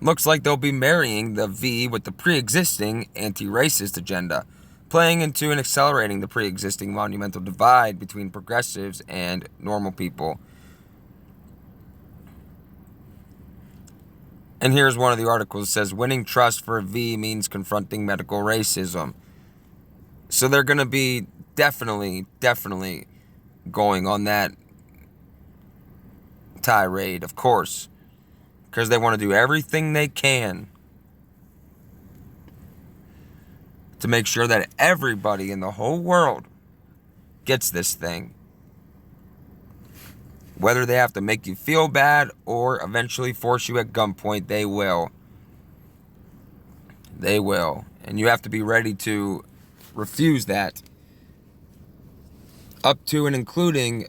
Looks like they'll be marrying the V with the pre-existing anti-racist agenda, playing into and accelerating the pre-existing monumental divide between progressives and normal people. And here's one of the articles that says, winning trust for a V means confronting medical racism. So they're going to be definitely going on that tirade, of course, because they want to do everything they can to make sure that everybody in the whole world gets this thing. Whether they have to make you feel bad or eventually force you at gunpoint, they will. They will. And you have to be ready to refuse that. Up to and including,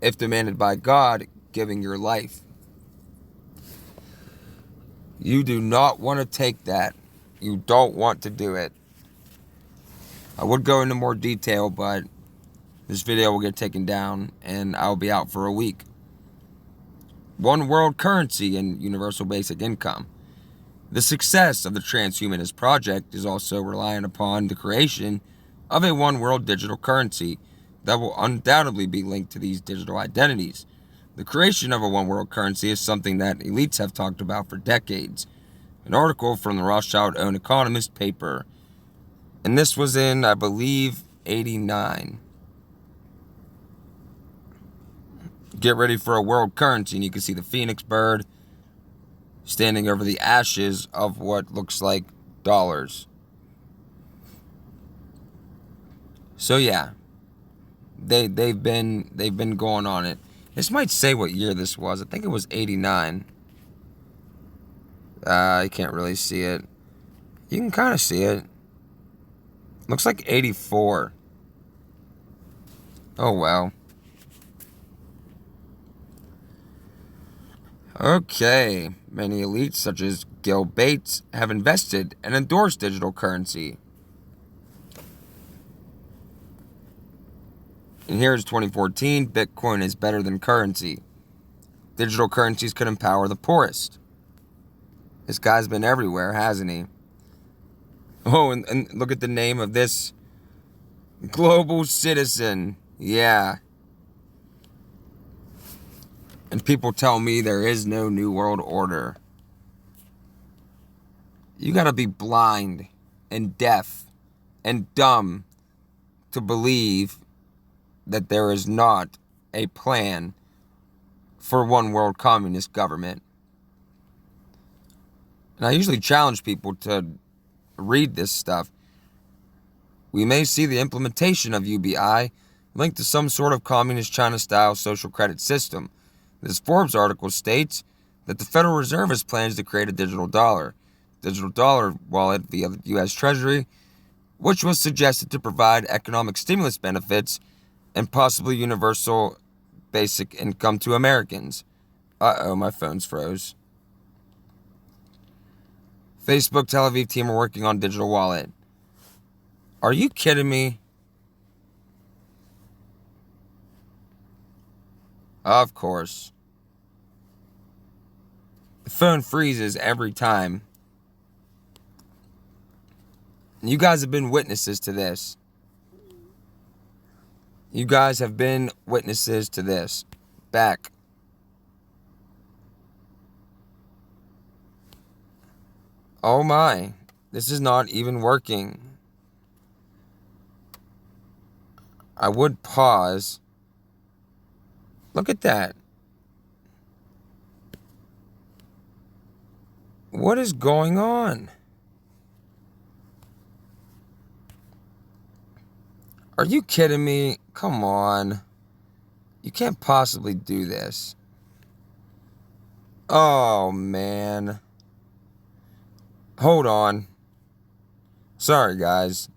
if demanded by God, giving your life. You do not want to take that. You don't want to do it. I would go into more detail, but this video will get taken down and I'll be out for a week. One world currency and universal basic income. The success of the transhumanist project is also reliant upon the creation of a one world digital currency that will undoubtedly be linked to these digital identities. The creation of a one world currency is something that elites have talked about for decades. An article from the Rothschild-owned Economist paper. And this was in, I believe, 89. Get ready for a world currency, and you can see the phoenix bird standing over the ashes of what looks like dollars. So yeah, they've been going on it. This might say what year this was. I think it was 89. I can't really see it. You can kind of see it. Looks like 84. Oh well. Okay, many elites such as Gil Bates have invested and endorsed digital currency. And here's 2014, Bitcoin is better than currency. Digital currencies could empower the poorest. This guy's been everywhere, hasn't he? Oh, and look at the name of this global citizen. Yeah. And people tell me there is no new world order. You gotta be blind and deaf and dumb to believe that there is not a plan for one world communist government. And I usually challenge people to read this stuff. We may see the implementation of UBI linked to some sort of communist China-style social credit system. This Forbes article states that the Federal Reserve has plans to create a digital dollar wallet via the U.S. Treasury, which was suggested to provide economic stimulus benefits and possibly universal basic income to Americans. Uh-oh, my phone's froze. Facebook Tel Aviv team are working on digital wallet. Are you kidding me? Of course. The phone freezes every time. You guys have been witnesses to this. You guys have been witnesses to this. Back. Oh my. This is not even working. I would pause. Look at that. What is going on? Are you kidding me? Come on. You can't possibly do this. Oh, man. Hold on. Sorry, guys.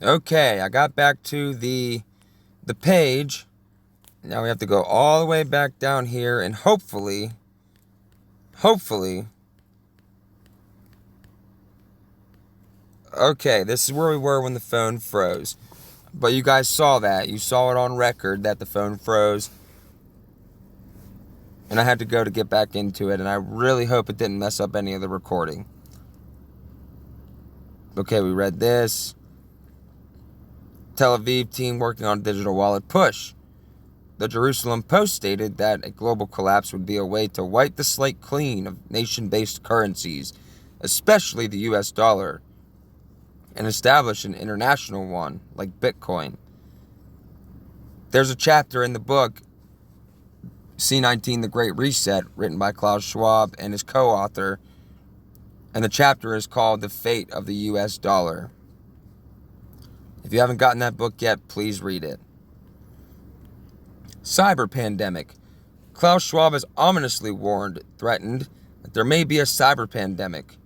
Okay, I got back to the page. Now we have to go all the way back down here and hopefully, okay, this is where we were when the phone froze. But you guys saw that. You saw it on record that the phone froze. And I had to go to get back into it, and I really hope it didn't mess up any of the recording. Okay, we read this. Tel Aviv team working on digital wallet push. The Jerusalem Post stated that a global collapse would be a way to wipe the slate clean of nation-based currencies, especially the US dollar, and establish an international one like Bitcoin. There's a chapter in the book, C19, The Great Reset, written by Klaus Schwab and his co-author, and the chapter is called The Fate of the US Dollar. If you haven't gotten that book yet, please read it. Cyber pandemic. Klaus Schwab has ominously threatened that there may be a cyber pandemic.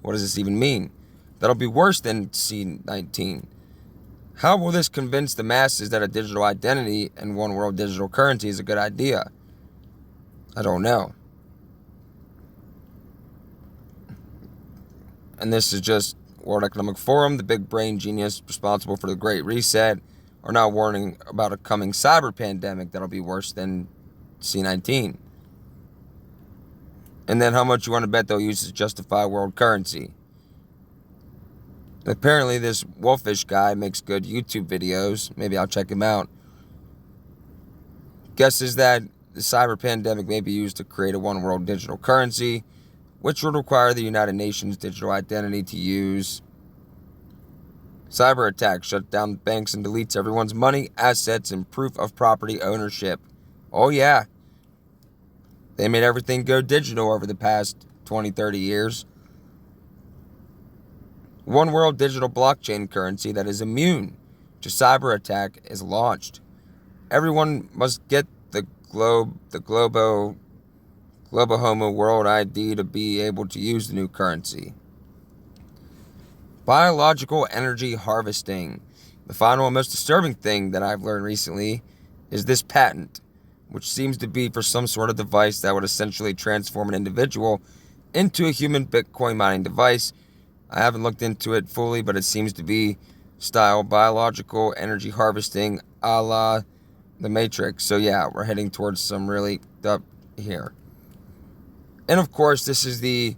What does this even mean? That'll be worse than C19. How will this convince the masses that a digital identity and one world digital currency is a good idea? I don't know. And this is just World Economic Forum, the big brain genius responsible for the Great Reset, are now warning about a coming cyber pandemic that'll be worse than C19. And then how much you want to bet they'll use to justify world currency. Apparently this Wolfish guy makes good YouTube videos. Maybe I'll check him out. Guesses that the cyber pandemic may be used to create a one world digital currency, which would require the United Nations digital identity to use. Cyber attack shuts down banks and deletes everyone's money, assets, and proof of property ownership. Oh yeah. They made everything go digital over the past 20, 30 years. One world digital blockchain currency that is immune to cyber attack is launched. Everyone must get the Globo Homo World ID to be able to use the new currency. Biological energy harvesting. The final and most disturbing thing that I've learned recently is this patent, which seems to be for some sort of device that would essentially transform an individual into a human Bitcoin mining device. I haven't looked into it fully, but it seems to be style biological energy harvesting a la the Matrix. So yeah, we're heading towards some really up here. And of course, this is the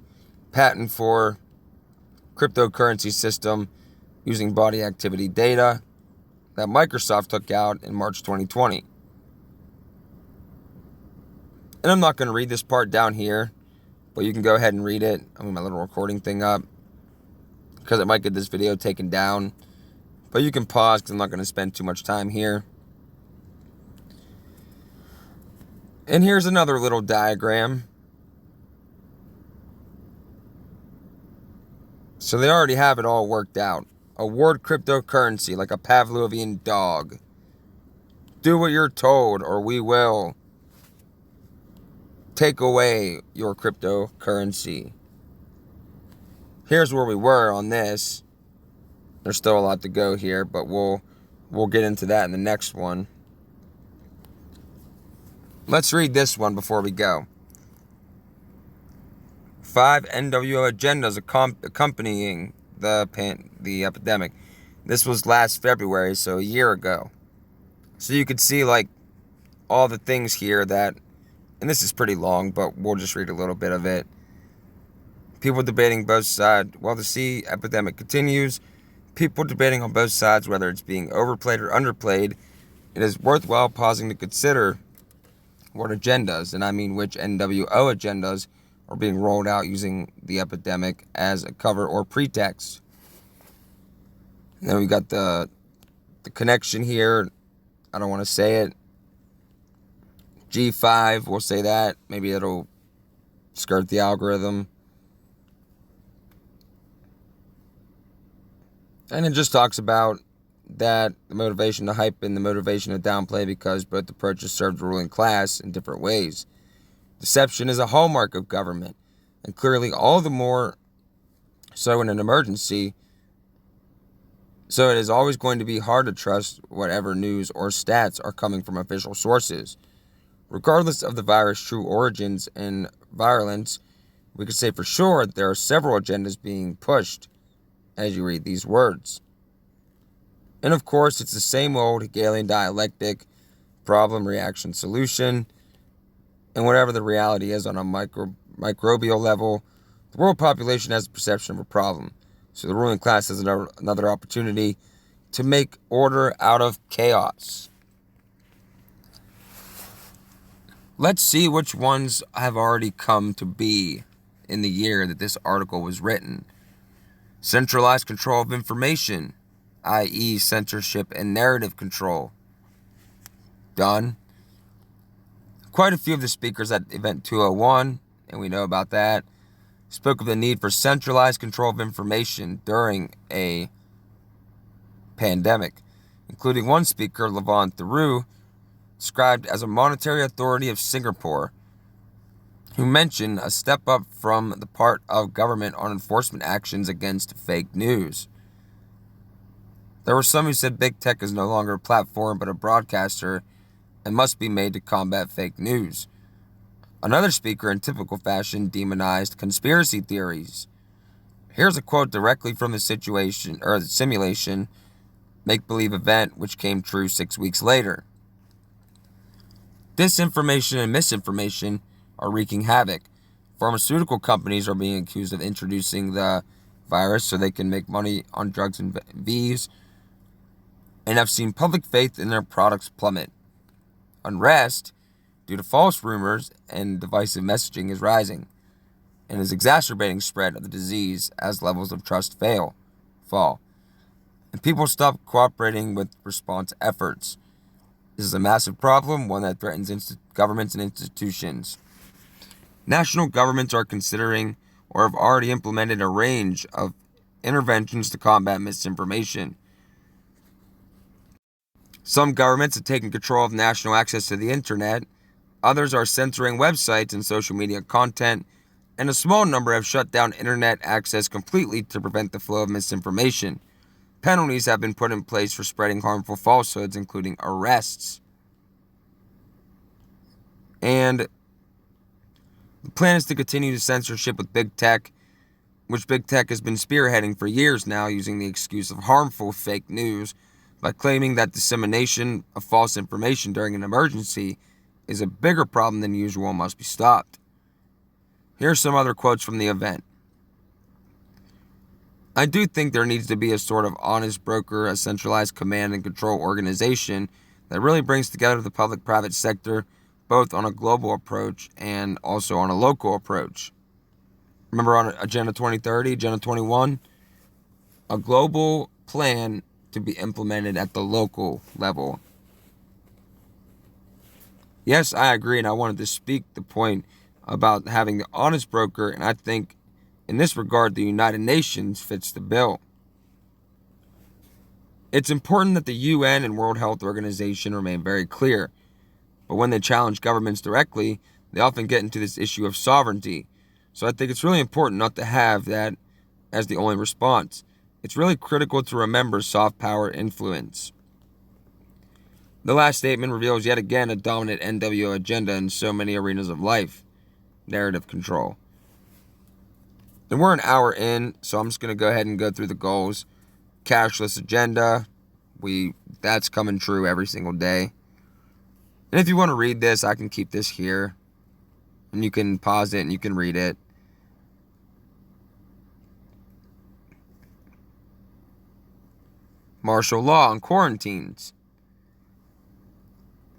patent for cryptocurrency system using body activity data that Microsoft took out in March 2020. And I'm not going to read this part down here, but you can go ahead and read it. I'm moving my little recording thing up because it might get this video taken down. But you can pause because I'm not going to spend too much time here. And here's another little diagram. So they already have it all worked out. Award cryptocurrency like a Pavlovian dog. Do what you're told or we will take away your cryptocurrency. Here's where we were on this. There's still a lot to go here, but we'll get into that in the next one. Let's read this one before we go. 5 NWO agendas accompanying the epidemic. This was last February, so a year ago. So you could see like all the things here that, and this is pretty long, but we'll just read a little bit of it. People debating both sides. While the sea epidemic continues, people debating on both sides whether it's being overplayed or underplayed. It is worthwhile pausing to consider what agendas, and I mean which NWO agendas, are being rolled out using the epidemic as a cover or pretext. And then we got the connection here. I don't want to say it. G5, we'll say that. Maybe it'll skirt the algorithm. And it just talks about that the motivation to hype and the motivation to downplay, because both approaches serve the ruling class in different ways. Deception is a hallmark of government, and clearly all the more so in an emergency. So it is always going to be hard to trust whatever news or stats are coming from official sources. Regardless of the virus' true origins and virulence, we could say for sure that there are several agendas being pushed as you read these words. And of course, it's the same old Hegelian dialectic, problem, reaction, solution. And whatever the reality is on a microbial level, the world population has a perception of a problem. So the ruling class has another opportunity to make order out of chaos. Let's see which ones have already come to be in the year that this article was written. Centralized control of information, i.e. censorship and narrative control. Done. Quite a few of the speakers at Event 201, and we know about that, spoke of the need for centralized control of information during a pandemic, including one speaker, Levon Theroux, described as a monetary authority of Singapore, who mentioned a step up from the part of government on enforcement actions against fake news. There were some who said big tech is no longer a platform but a broadcaster and must be made to combat fake news. Another speaker, in typical fashion, demonized conspiracy theories. Here's a quote directly from the simulation make-believe event, which came true 6 weeks later. Disinformation and misinformation are wreaking havoc. Pharmaceutical companies are being accused of introducing the virus so they can make money on drugs and V's, and have seen public faith in their products plummet. Unrest, due to false rumors and divisive messaging, is rising and is exacerbating spread of the disease as levels of trust fall, and people stop cooperating with response efforts. This is a massive problem, one that threatens governments and institutions. National governments are considering or have already implemented a range of interventions to combat misinformation. Some governments have taken control of national access to the internet, others are censoring websites and social media content, and a small number have shut down internet access completely to prevent the flow of misinformation. Penalties have been put in place for spreading harmful falsehoods, including arrests. And the plan is to continue the censorship with big tech, which big tech has been spearheading for years now, using the excuse of harmful fake news by claiming that dissemination of false information during an emergency is a bigger problem than usual and must be stopped. Here are some other quotes from the event. I do think there needs to be a sort of honest broker, a centralized command and control organization that really brings together the public-private sector, both on a global approach and also on a local approach. Remember on Agenda 2030, Agenda 21? A global plan to be implemented at the local level. Yes, I agree, and I wanted to speak the point about having the honest broker, and I think in this regard the United Nations fits the bill. It's important that the UN and World Health Organization remain very clear, but when they challenge governments directly, they often get into this issue of sovereignty. So I think it's really important not to have that as the only response. It's really critical to remember soft power influence. The last statement reveals yet again a dominant NWO agenda in so many arenas of life. Narrative control. And we're an hour in, so I'm just going to go ahead and go through the goals. Cashless agenda. That's coming true every single day. And if you want to read this, I can keep this here. And you can pause it and you can read it. martial law and quarantines.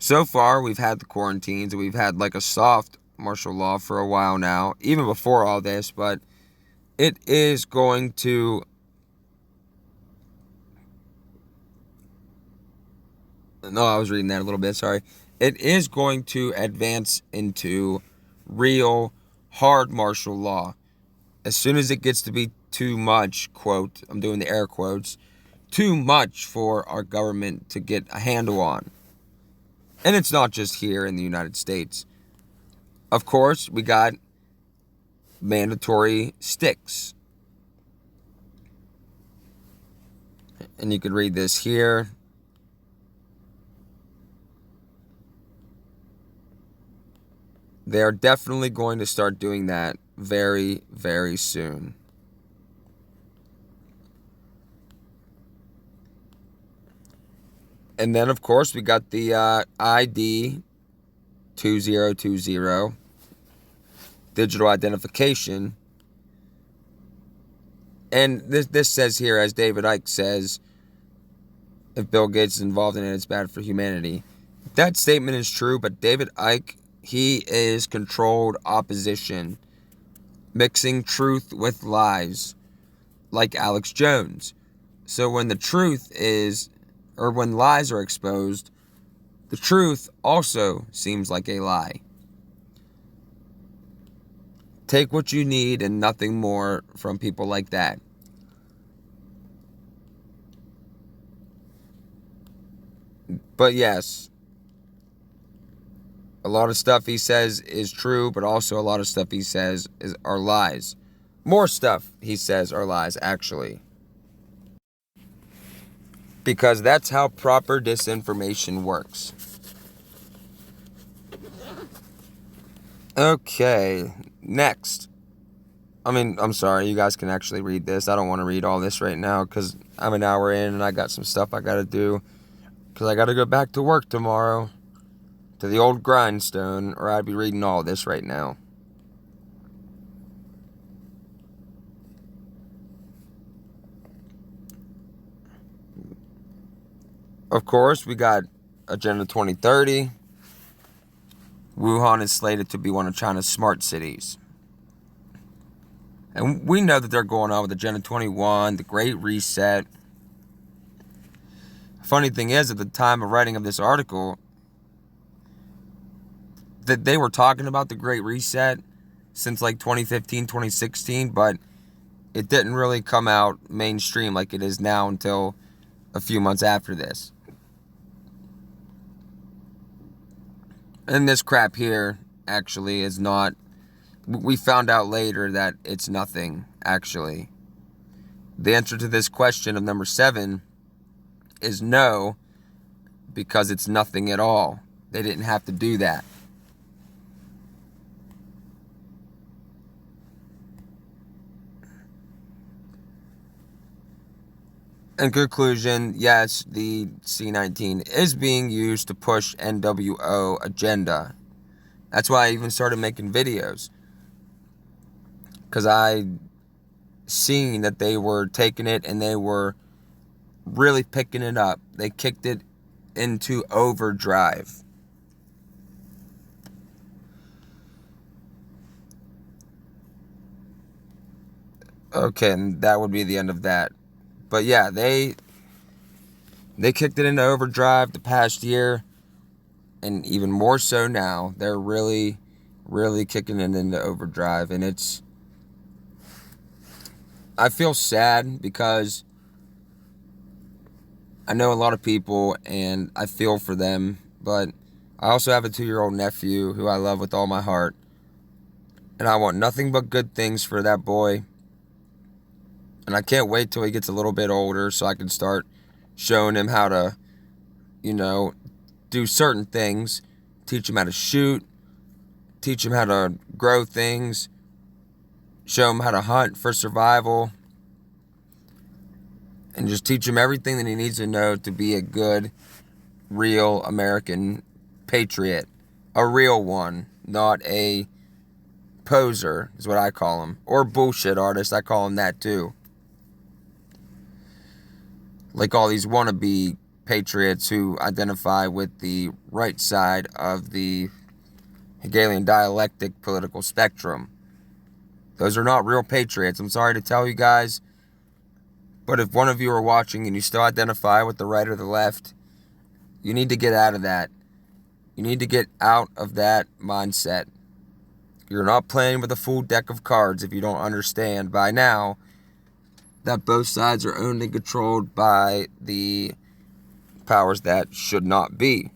So far, we've had the quarantines, and we've had like a soft martial law for a while now, even before all this, but it is going to no, I was reading that a little bit, sorry. It is going to advance into real hard martial law. As soon as it gets to be too much, quote, I'm doing the air quotes, too much for our government to get a handle on. And it's not just here in the United States. Of course, we got mandatory sticks. And you could read this here. They are definitely going to start doing that very, very soon. And then, of course, we got the ID 2020, digital identification. And this says here, as David Icke says, if Bill Gates is involved in it, it's bad for humanity. That statement is true, but David Icke, he is controlled opposition, mixing truth with lies, like Alex Jones. So when the truth is, or when lies are exposed, the truth also seems like a lie. Take what you need and nothing more from people like that. But yes, a lot of stuff he says is true, but also a lot of stuff he says are lies. More stuff he says are lies, actually. Because that's how proper disinformation works. Okay, next. I'm sorry, you guys can actually read this. I don't want to read all this right now because I'm an hour in and I got some stuff I got to do. Because I got to go back to work tomorrow, to the old grindstone, or I'd be reading all this right now. Of course, we got Agenda 2030. Wuhan is slated to be one of China's smart cities. And we know that they're going on with Agenda 21, the Great Reset. Funny thing is, at the time of writing of this article, that they were talking about the Great Reset since like 2015, 2016, but it didn't really come out mainstream like it is now until a few months after this. And this crap here actually is not, we found out later that it's nothing, actually. The answer to this question of number 7 is no, because it's nothing at all. They didn't have to do that. In conclusion, yes, the C-19 is being used to push NWO agenda. That's why I even started making videos. Because I seen that they were taking it and they were really picking it up. They kicked it into overdrive. Okay, and that would be the end of that. But yeah, they kicked it into overdrive the past year, and even more so now. They're really, really kicking it into overdrive, and I feel sad because I know a lot of people, and I feel for them, but I also have a 2-year-old nephew who I love with all my heart, and I want nothing but good things for that boy. And I can't wait till he gets a little bit older so I can start showing him how to, do certain things. Teach him how to shoot. Teach him how to grow things. Show him how to hunt for survival. And just teach him everything that he needs to know to be a good, real American patriot. A real one, not a poser, is what I call him. Or bullshit artist, I call him that too. like all these wannabe patriots who identify with the right side of the Hegelian dialectic political spectrum. Those are not real patriots. I'm sorry to tell you guys, but if one of you are watching and you still identify with the right or the left, you need to get out of that. You need to get out of that mindset. You're not playing with a full deck of cards if you don't understand by now that both sides are owned and controlled by the powers that should not be.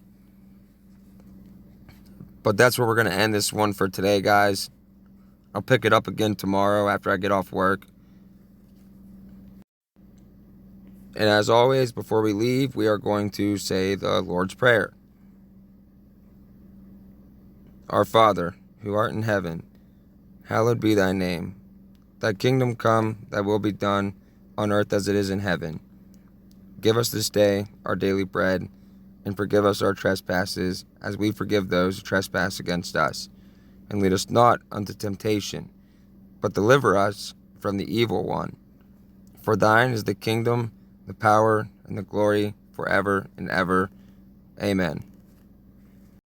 But that's where we're going to end this one for today, guys. I'll pick it up again tomorrow after I get off work. And as always, before we leave, we are going to say the Lord's Prayer. Our Father, who art in heaven, hallowed be thy name. Thy kingdom come, thy will be done, on earth as it is in heaven. Give us this day our daily bread, and forgive us our trespasses, as we forgive those who trespass against us. And lead us not unto temptation, but deliver us from the evil one. For thine is the kingdom, the power, and the glory, forever and ever. Amen.